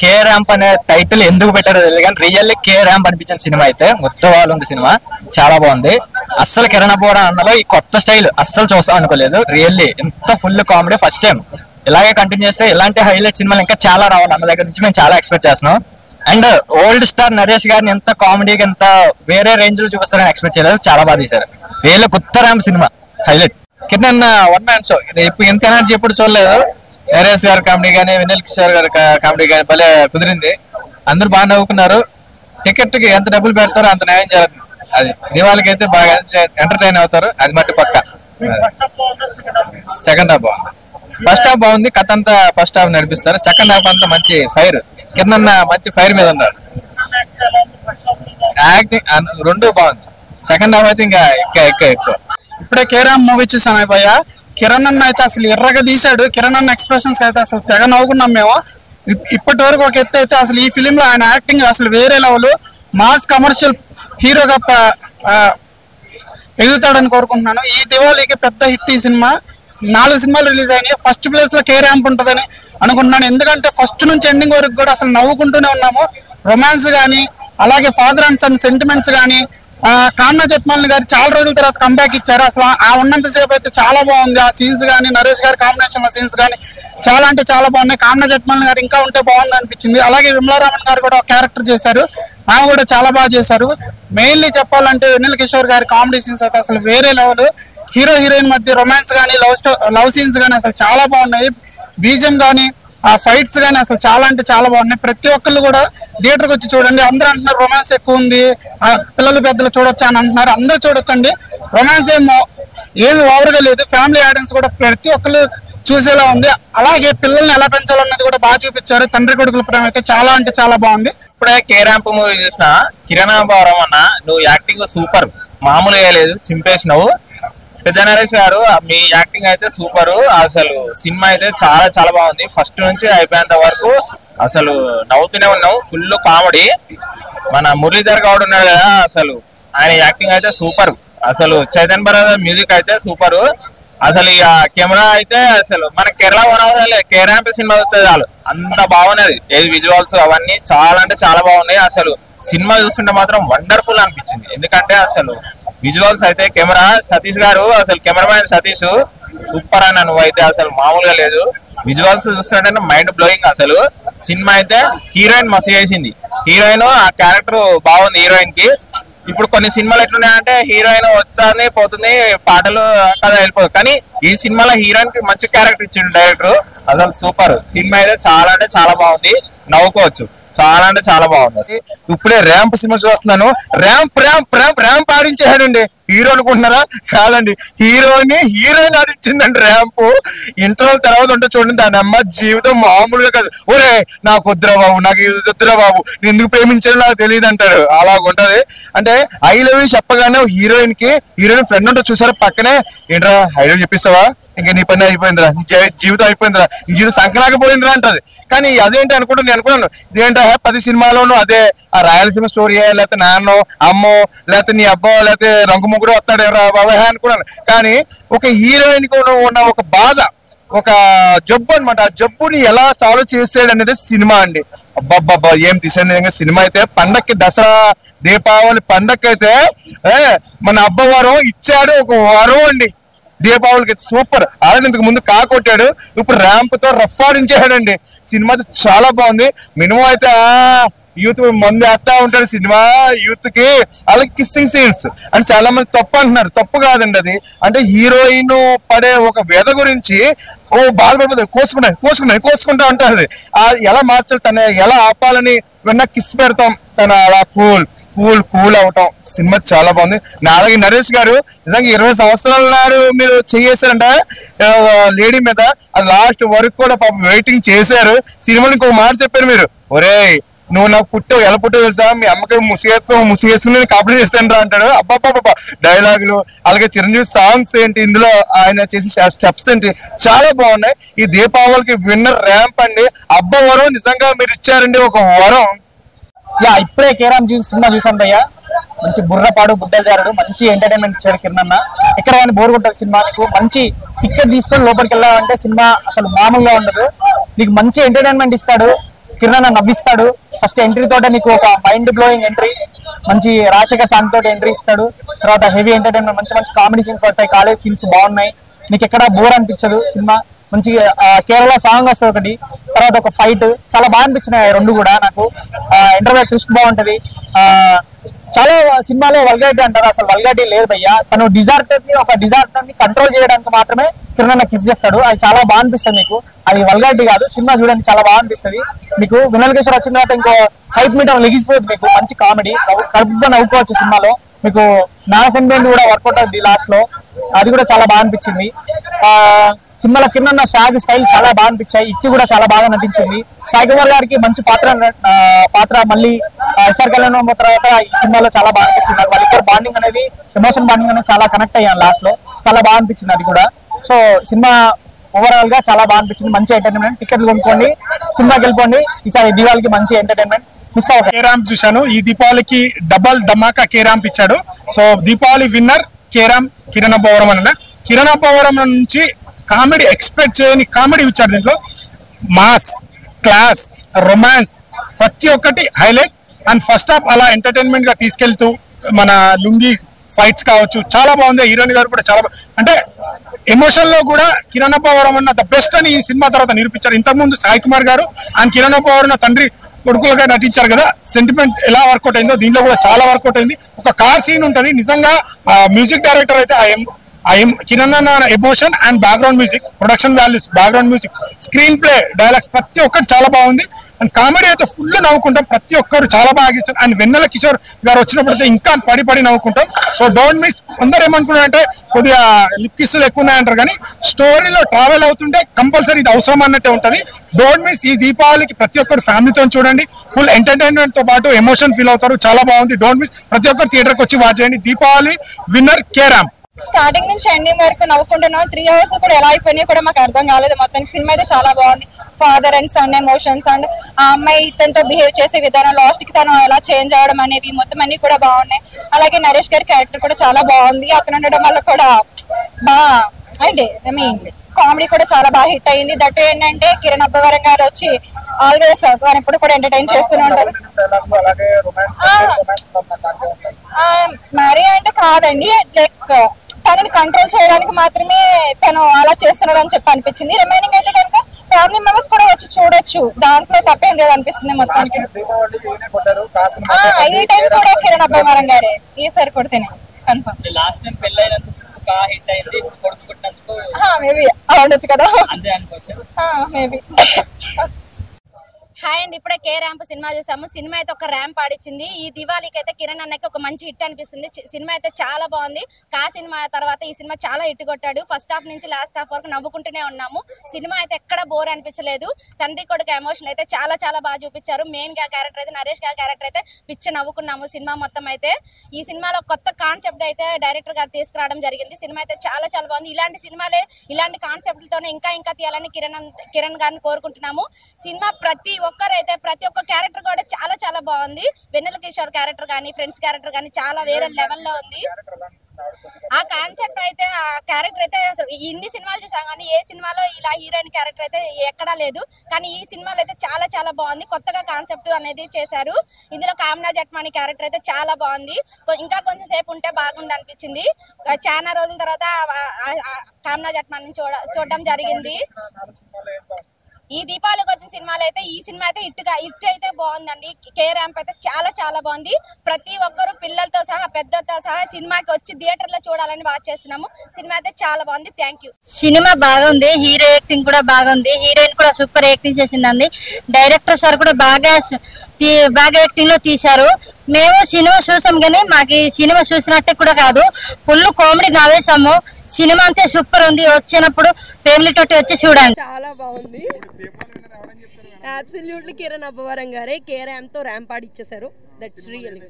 కే ర్యాంప్ అనే టైటిల్ ఎందుకు పెట్టారో తెలియదు కానీ రియల్లీ కే ర్యాంప్ అనిపించిన సినిమా అయితే మొత్తం వాళ్ళు ఉంది. సినిమా చాలా బాగుంది. అస్సలు కిరణ్ అబ్బోరా అన్నలో ఈ కొత్త స్టైల్ అస్సలు చూస్తాం అనుకోలేదు. రియల్లీ ఎంత ఫుల్ కామెడీ. ఫస్ట్ టైం ఇలాగే కంటిన్యూ చేస్తే ఇలాంటి హైలైట్ సినిమాలు ఇంకా చాలా రావాలి అన్న దగ్గర నుంచి మేము చాలా ఎక్స్పెక్ట్ చేస్తున్నాం. అండ్ ఓల్డ్ స్టార్ నరేష్ గారిని ఎంత కామెడీగా ఎంత వేరే రేంజ్ లో చూపిస్తారని ఎక్స్పెక్ట్ చేయలేదు. చాలా బాగా తీశారు. వీళ్ళ కొత్త ramp cinema highlight. Kiran one man show ఇప్పుడు ఎంత ఎనర్జీ ఎప్పుడు చూడలేదు. నరేష్ గారి కామెడీ కానీ వెన్నెల కిషోర్ గారి కామెడీ కానీ భలే కుదిరింది. అందరూ బాగా నవ్వుకున్నారు. టికెట్ కి ఎంత డబ్బులు పెడతారో అంత న్యాయం చేయాలి. అది దివాళికి అయితే బాగా ఎంటర్టైన్ అవుతారు. అది మట్టి పక్క. సెకండ్ హాఫ్ బాగుంది. ఫస్ట్ హాఫ్ బాగుంది. కథ అంతా ఫస్ట్ హాఫ్ నడిపిస్తారు. సెకండ్ హాఫ్ అంతా మంచి ఫైర్. కింద మంచి ఫైర్ మీద ఉన్నారు. యాక్టింగ్ రెండు బాగుంది. సెకండ్ హాఫ్ అయితే ఇంకా ఎక్కువ. ఇప్పుడే కేరామ్ మూవీ చూసాం అయిపోయా. కిరణ్ అన్న అయితే అసలు ఎర్రగా తీశాడు. కిరణ్ అన్న ఎక్స్ప్రెషన్స్ అయితే అసలు తెగ నవ్వుకున్నాం మేము. ఇప్పటి వరకు ఒక ఎత్తు అయితే అసలు ఈ ఫిలిం లో ఆయన యాక్టింగ్ అసలు వేరే లెవెల్. మాస్ కమర్షియల్ హీరోగా ఎదుగుతాడని కోరుకుంటున్నాను. ఈ దివాళీకి పెద్ద హిట్ ఈ సినిమా. 4 సినిమాలు రిలీజ్ అయినాయి. ఫస్ట్ ప్లేస్ లో కే ర్యాంప్ ఉంటుందని అనుకుంటున్నాను. ఎందుకంటే ఫస్ట్ నుంచి ఎండింగ్ వరకు కూడా అసలు నవ్వుకుంటూనే ఉన్నాము. రొమాన్స్ కానీ అలాగే ఫాదర్ అండ్ సన్ సెంటిమెంట్స్ కానీ కామ్నా జట్మల్ గారు చాలా రోజుల తర్వాత కంబ్యాక్ ఇచ్చారు. అసలు ఆ ఉన్నంతసేపు అయితే చాలా బాగుంది. ఆ సీన్స్ కానీ నరేష్ గారి కాంబినేషన్ లో సీన్స్ కానీ చాలా అంటే చాలా బాగున్నాయి. కామ్నా జట్మల్ గారు ఇంకా ఉంటే బాగుంది అనిపించింది. అలాగే విమలారామన్ గారు కూడా ఒక క్యారెక్టర్ చేశారు. ఆమె కూడా చాలా బాగా చేశారు. మెయిన్లీ చెప్పాలంటే వెన్నెల కిషోర్ గారి కామెడీ సీన్స్ అయితే అసలు వేరే లెవెల్. హీరో హీరోయిన్ మధ్య రొమాన్స్ కానీ లవ్ సీన్స్ కానీ అసలు చాలా బాగున్నాయి. బీజియం కానీ ఆ ఫైట్స్ కానీ అసలు చాలా అంటే చాలా బాగున్నాయి. ప్రతి ఒక్కళ్ళు కూడా థియేటర్కి వచ్చి చూడండి. అందరూ అంటున్నారు రొమాన్స్ ఎక్కువ ఉంది, పిల్లలు పెద్దలు చూడొచ్చు అని అంటున్నారు. అందరూ చూడొచ్చండి. రొమాన్స్ ఏమి ఓవర్గా లేదు. ఫ్యామిలీ ఆడియన్స్ కూడా ప్రతి ఒక్కళ్ళు చూసేలా ఉంది. అలాగే పిల్లల్ని ఎలా పెంచాలన్నది కూడా బాగా చూపించారు. తండ్రి కొడుకుల ప్రేమ అయితే చాలా అంటే చాలా బాగుంది. ఇప్పుడే కే ర్యాంప్ మూవీ చూసిన కిరణ్ అబ్బోరం అన్న నువ్వు యాక్టింగ్ సూపర్. మామూలుగా లేదు, చింపేసినావు. పెద్ద నరేష్ గారు మీ యాక్టింగ్ అయితే సూపర్. అసలు సినిమా అయితే చాలా చాలా బాగుంది. ఫస్ట్ నుంచి అయిపోయేంత వరకు అసలు నవ్వుతూనే ఉన్నాం. Full comedy. మన మురళీధర్ గౌడ్ ఉన్నాడు కదా, అసలు ఆయన యాక్టింగ్ అయితే సూపర్. అసలు చైతన్ భరత్ మ్యూజిక్ అయితే సూపర్. అసలు ఇక కెమెరా అయితే అసలు మన కేరళ వనవరాలే కే ర్యాంప్ సినిమా వస్తుంది చాలు, అంత బాగున్నది. ఏది విజువల్స్ అవన్నీ చాలా అంటే చాలా బాగున్నాయి. అసలు సినిమా చూస్తుంటే మాత్రం వండర్ఫుల్ అనిపించింది. ఎందుకంటే అసలు విజువల్స్ అయితే కెమెరా సతీష్ గారు అసలు కెమెరామ్యాన్ సతీష్ సూపర్ అన్న. నువ్వైతే అసలు మామూలుగా లేదు. విజువల్స్ చూస్తుంటే మైండ్ బ్లోయింగ్. అసలు సినిమా అయితే హీరోయిన్ మస్తు చేసింది. హీరోయిన్ ఆ క్యారెక్టర్ బాగుంది హీరోయిన్ కి. ఇప్పుడు కొన్ని సినిమాలు ఎట్లున్నాయంటే హీరోయిన్ వస్తుంది పోతుంది పాటలు కదా వెళ్ళిపోతుంది. కానీ ఈ సినిమాలో హీరోయిన్ కి మంచి క్యారెక్టర్ ఇచ్చిండు డైరెక్టర్. అసలు సూపర్. సినిమా అయితే చాలా అంటే చాలా బాగుంది. నవ్వుకోవచ్చు. చాలా అంటే చాలా బాగుంది. ఇప్పుడే ర్యాంప్ సినిమా చూస్తున్నాను. ర్యాంప్ ర్యాంప్ ర్యాంప్ ర్యాంప్ ఆడించేసాడండి. హీరో అనుకుంటున్నారా? కాదండి, హీరోయిన్ ఆడించిందండి ర్యాంప్. ఇంటర్వల్ తర్వాత ఉంటే చూడండి, దాని అమ్మ జీవితం మామూలుగా కాదు. ఒరే నాకు వద్దురా బాబు, నాకు ఇది వద్దురా బాబు, నేను ఎందుకు ప్రేమించాలో నాకు తెలియదు అంటాడు. అలాగుంటది. అంటే ఐ లవ్ యూ చెప్పగానే హీరోయిన్ ఫ్రెండ్ ఉంటే చూసారా పక్కనే, ఏంట్రా ఐ లవ్ చెప్పిస్తావా, ఇంకా నీ పని అయిపోయిందిరా, నీ జీవితం అయిపోయిందిరా, నీ జీవితం సంకనాకపోయిందిరా అంటది. కానీ అదేంటి నేను అనుకున్నాను ఇదేంటా 10 సినిమాలోనూ అదే ఆ రాయలసీమ స్టోరీ, లేకపోతే నాన్నో అమ్మో లేకపోతే నీ అబ్బో లేకపోతే రంగు ముగ్గురు వస్తాడు రా బాబాయ్ అనుకున్నాను. కానీ ఒక హీరోయిన్ ఉన్న ఒక బాధ, ఒక జబ్బు అనమాట, ఆ జబ్బుని ఎలా సాల్వ్ చేసాడు అనేది సినిమా అండి. అబ్బాబ్బా ఏం తీసాడు సినిమా అయితే. పండక్కి దసరా దీపావళి పండక్కి మన అబ్బవారం ఇచ్చాడు ఒక వరం అండి. దీపావళికి సూపర్. అలానే ఇంతకు ముందు కాకొట్టాడు, ఇప్పుడు ర్యాంప్ తో రఫ్ ఆడించాడండి. సినిమా చాలా బాగుంది. మినిమం అయితే యూత్ మంది వేస్తా ఉంటాడు సినిమా యూత్ కి. అలాగే కిస్సింగ్ సీన్స్ అంటే చాలా మంది తప్పు అంటున్నారు. తప్పు కాదండి అది. అంటే హీరోయిన్ పడే ఒక వ్యధ గురించి బాధపడిపోతుంది. కోసుకుంటా అంటారు. ఎలా మార్చాలి, తన ఎలా ఆపాలని వెన్న కిస్ పెడతాం, తన అలా కూల్ అవటం. సినిమా చాలా బాగుంది. అలాగే నరేష్ గారు నిజంగా 20 సంవత్సరాల నాడు మీరు చేసారంట లేడీ మీద. అది లాస్ట్ వరకు కూడా పాపం వెయిటింగ్ చేశారు. సినిమాని ఇంకో మాట చెప్పారు మీరు, ఒరే నువ్వు నాకు పుట్టావు ఎలా పుట్టావు తెలుసా, మీ అమ్మకి ముసిగేసుకుని నేను కాంప్లీట్ చేస్తాను రా అంటాడు. అబ్బాబ్బా డైలాగులు, అలాగే చిరంజీవి సాంగ్స్ ఏంటి, ఇందులో ఆయన చేసిన స్టెప్స్ ఏంటి చాలా బాగున్నాయి. ఈ దీపావళికి విన్నర్ ర్యాంప్ అండి. అబ్బా వరం నిజంగా మీరు ఇచ్చారండి, ఒక వరం. ఇప్పుడే కేరామ్ సినిమా చూసాం భయ్యా, మంచి బుర్రపాడు బుడ్డలు జారుడు, మంచి ఎంటర్టైన్మెంట్ ఇచ్చాడు కిరణ్ అన్న. ఎక్కడ కానీ బోర్ కొట్టదు సినిమా. నీకు మంచి టికెట్ తీసుకొని లోపలికి వెళ్ళాలంటే సినిమా అసలు మామూలుగా ఉండదు. నీకు మంచి ఎంటర్టైన్మెంట్ ఇస్తాడు కిరణ్ అన్న, నవ్విస్తాడు. ఫస్ట్ ఎంట్రీ తోట నీకు ఒక మైండ్ బ్లోయింగ్ ఎంట్రీ, మంచి రాజశేఖర్ సాంగ్ తోటి ఎంట్రీ ఇస్తాడు. తర్వాత హెవీ ఎంటర్టైన్మెంట్, మంచి మంచి కామెడీ సీన్స్ పడతాయి, కాలేజ్ సీన్స్ బాగున్నాయి, నీకు ఎక్కడ బోర్ అనిపించదు సినిమా. మంచి కేరళ సాంగ్ వస్తుంది ఒకటి, తర్వాత ఒక ఫైట్ చాలా బాగా అనిపించినాయి రెండు కూడా నాకు. ఇంటర్వ్యూ ట్విస్ట్ బాగుంటది. చాలా సినిమాలో వల్గారిటీ అంటారు, అసలు వల్గారిటీ లేదు భయ్యా. తను డిజార్టర్ ని కంట్రోల్ చేయడానికి మాత్రమే కిరణ్ అన్న కిస్ చేస్తాడు. అది చాలా బాగా అనిపిస్తుంది మీకు. అది వల్గారిటీ కాదు, సినిమా చూడండి చాలా బాగా అనిపిస్తుంది మీకు. వినల్ కిషోర్ వచ్చిన తర్వాత ఇంకో 5 మీటర్ లెగిపోతుంది మీకు. మంచి కామెడీ, కడుపుగా నవ్వుకోవచ్చు సినిమాలో మీకు. నా సెంటిమెంట్ కూడా వర్కౌట్ అవుతుంది లాస్ట్ లో, అది కూడా చాలా బాగా అనిపించింది. సినిమాలో కిరణ్ అన్న స్వాగ్ స్టైల్ చాలా బాగా అనిపించాయి. ఇట్టి కూడా చాలా బాగా నటించింది. సాయి కుమార్ గారికి మంచి పాత్ర మళ్ళీ ఎస్ఆర్ కళ్యాణ్ తర్వాత ఈ సినిమాలో చాలా బాగా అనిపించింది. వాళ్ళిద్దరు బాండింగ్ అనేది, ఎమోషన్ బాండింగ్ అనేది చాలా కనెక్ట్ అయ్యాను లాస్ట్ లో, చాలా బాగా అనిపించింది అది కూడా. సో సినిమా ఓవరాల్ గా చాలా బాగా అనిపించింది. మంచి ఎంటర్టైన్మెంట్, టికెట్లు కొనుక్కోండి, సినిమాకి వెళ్ళిపోండి. ఈసారి దీపావళికి మంచి ఎంటర్టైన్మెంట్ మిస్ అవ్వదు. కేరామ్ చూశాను, ఈ దీపావళికి డబల్ ధమాకా కేరామ్ ఇచ్చాడు. So Deepavali winner carrom, Kiran Abbavaram అన్న. కిరణ్ అబ్బవరం నుంచి కామెడీ ఎక్స్పెక్ట్ చేయని కామెడీ ఇచ్చాడు. దీంట్లో మాస్, క్లాస్, రొమాన్స్ ప్రతి ఒక్కటి హైలైట్. అండ్ ఫస్ట్ హాఫ్ అలా ఎంటర్టైన్మెంట్ గా తీసుకెళ్తూ మన లుంగి ఫైట్స్ కావచ్చు చాలా బాగుంది. హీరోయిన్ గారు కూడా చాలా అంటే ఎమోషన్ లో కూడా కిరణ్ అబ్బవరం అన్న ద బెస్ట్ అని ఈ సినిమా తర్వాత నిరూపించారు. ఇంతకుముందు సాయి కుమార్ గారు అండ్ కిరణ్ అబ్బవరం తండ్రి కొడుకులుగా నటించారు కదా, సెంటిమెంట్ ఎలా వర్కౌట్ అయిందో దీంట్లో కూడా చాలా వర్కౌట్ అయింది. ఒక కార్ సీన్ ఉంటది, నిజంగా మ్యూజిక్ డైరెక్టర్ అయితే కిరణ్ అన్న emotion and background music, production values, background music, screen play, dialogues ప్రతి ఒక్కటి చాలా బాగుంది. అండ్ కామెడీ అయితే ఫుల్ నవ్వుకుంటాం, ప్రతి ఒక్కరు చాలా బాగా ఇచ్చారు. అండ్ వెన్నెల కిషోర్ గారు వచ్చినప్పుడు అయితే ఇంకా పడి నవ్వుకుంటాం. So don't miss. అందరు ఏమనుకున్నారంటే కొద్దిగా లిప్ కిస్సులు ఎక్కువ ఉన్నాయంటారు, కానీ స్టోరీలో ట్రావెల్ అవుతుంటే కంపల్సరీ ఇది అవసరం అన్నట్టే ఉంటది. Don't miss. ఈ దీపావళికి ప్రతి ఒక్కరు ఫ్యామిలీతో చూడండి, ఫుల్ ఎంటర్టైన్మెంట్ తో పాటు ఎమోషన్ ఫీల్ అవుతారు, చాలా బాగుంది. Don't miss. ప్రతి ఒక్కరు థియేటర్కి వచ్చి వాచ్ చేయండి. Deepavali winner carrom. స్టార్టింగ్ నుంచి ఎండింగ్ వరకు నవ్వుకుంటున్నాం. 3 hours కూడా ఎలా అయిపోయినాయి కూడా మాకు అర్థం కాలేదు. మొత్తానికి సినిమా అయితే చాలా బాగుంది. Father and son emotions and ఆ అమ్మాయి తనతో బిహేవ్ చేసే విధానం, లాస్ట్ కి తను ఎలా చేంజ్ అవడం అనేవి మొత్తం అన్ని కూడా బాగున్నాయి. అలాగే నరేష్ గారి క్యారెక్టర్ కూడా చాలా బాగుంది. అతను ఉండడం వల్ల కూడా బాగా అంటే కామెడీ కూడా చాలా బాగా హిట్ అయింది. దట్ ఏంటంటే కిరణ్ అబ్బవరం గారు వచ్చి ఆల్వేస్ తను ఎప్పుడు కూడా ఎంటర్టైన్ చేస్తూనే ఉంటారు. మరి అంటే కాదండి, లైక్ తనని కంట్రోల్ చేయడానికి మాత్రమే తను అలా చేస్తున్నాడు అని చెప్పి అనిపించింది. రిమైనింగ్ అయితే కనుక ఫ్యామిలీ మెంబర్స్ కూడా వచ్చి చూడొచ్చు, దాంట్లో తప్పేం లేదు అనిపిస్తుంది. మొత్తానికి ఈ టైం కూడా కిరణ్ అబ్బవరం గారే ఈసారి కొడితేనే కన్ఫర్మ్. లాస్ట్ టైం పెళ్ళైనందుకు హిట్ అయింది, కొడుకు పుట్టినందుకు మేబీ అవ్వచ్చు కదా, అంతే అనుకోవచ్చు మేబీ. హాయ్ అండి, ఇప్పుడే కే ర్యాంప్ సినిమా చూసాము. సినిమా అయితే ఒక ర్యాంప్ ఆడిచ్చింది. ఈ దివాళీకి అయితే కిరణ్ అన్నకి ఒక మంచి హిట్ అనిపిస్తుంది. సినిమా అయితే చాలా బాగుంది. కా సినిమా తర్వాత ఈ సినిమా చాలా హిట్ కొట్టాడు. ఫస్ట్ హాఫ్ నుంచి లాస్ట్ హాఫ్ వరకు నవ్వుకుంటూనే ఉన్నాము. సినిమా అయితే ఎక్కడ బోర్ అనిపించలేదు. తండ్రి కొడుకు ఎమోషన్ అయితే చాలా చాలా బాగా చూపించారు. మెయిన్ గా క్యారెక్టర్ అయితే నరేష్ గా క్యారెక్టర్ అయితే పిచ్చి నవ్వుకున్నాము సినిమా మొత్తం అయితే. ఈ సినిమాలో కొత్త కాన్సెప్ట్ అయితే డైరెక్టర్ గారు తీసుకురావడం జరిగింది. సినిమా అయితే చాలా చాలా బాగుంది. ఇలాంటి సినిమాలే, ఇలాంటి కాన్సెప్ట్లతోనే ఇంకా తీయాలని కిరణ్ గారిని కోరుకుంటున్నాము. సినిమా ప్రతి ఒక్క క్యారెక్టర్ కూడా చాలా చాలా బాగుంది. వెన్నెల కిషోర్ క్యారెక్టర్ కానీ, ఫ్రెండ్స్ క్యారెక్టర్ కానీ చాలా వేరే లెవెల్లో ఉంది. ఆ కాన్సెప్ట్ అయితే, ఆ క్యారెక్టర్ అయితే ఇన్ని సినిమాలు చూసాం కానీ ఏ సినిమాలో ఇలా హీరోయిన్ క్యారెక్టర్ అయితే ఎక్కడా లేదు. కానీ ఈ సినిమాలో అయితే చాలా చాలా బాగుంది. కొత్తగా కాన్సెప్ట్ అనేది చేశారు. ఇందులో కామ్నా జట్మాని క్యారెక్టర్ అయితే చాలా బాగుంది. ఇంకా కొంచెం సేపు ఉంటే బాగుంది అనిపించింది. చాలా రోజుల తర్వాత కామ్నా జట్మాని చూడడం జరిగింది. ఈ దీపావళికి వచ్చిన సినిమాలు అయితే ఈ సినిమా అయితే హిట్ అయితే బాగుందండి. కే ర్యాంప్ అయితే చాలా చాలా బాగుంది. ప్రతి ఒక్కరు పిల్లలతో సహా పెద్దతో సహా సినిమాకి వచ్చి థియేటర్ లో చూడాలని వాచ్ చేస్తున్నాము. సినిమా అయితే చాలా బాగుంది. Thank you. సినిమా బాగుంది. హీరో యాక్టింగ్ కూడా బాగుంది. హీరోయిన్ కూడా సూపర్ యాక్టింగ్ చేసిందండి. డైరెక్టర్ సార్ కూడా బాగా యాక్టింగ్ లో తీశారు. మేము సినిమా చూసాం కానీ మాకు ఈ సినిమా చూసినట్టే కూడా కాదు, ఫుల్ కామెడీ నవ్వేసాము. సినిమా అంతే సూపర్ ఉంది. వచ్చినప్పుడు ఫ్యామిలీ తోటి వచ్చి చూడండి. చాలా బాగుంది. అబ్సల్యూట్లీ కిరణ్ అబ్బవరం గారే తో ర్యాంప్ ఆడిచ్చేసారు. That's real.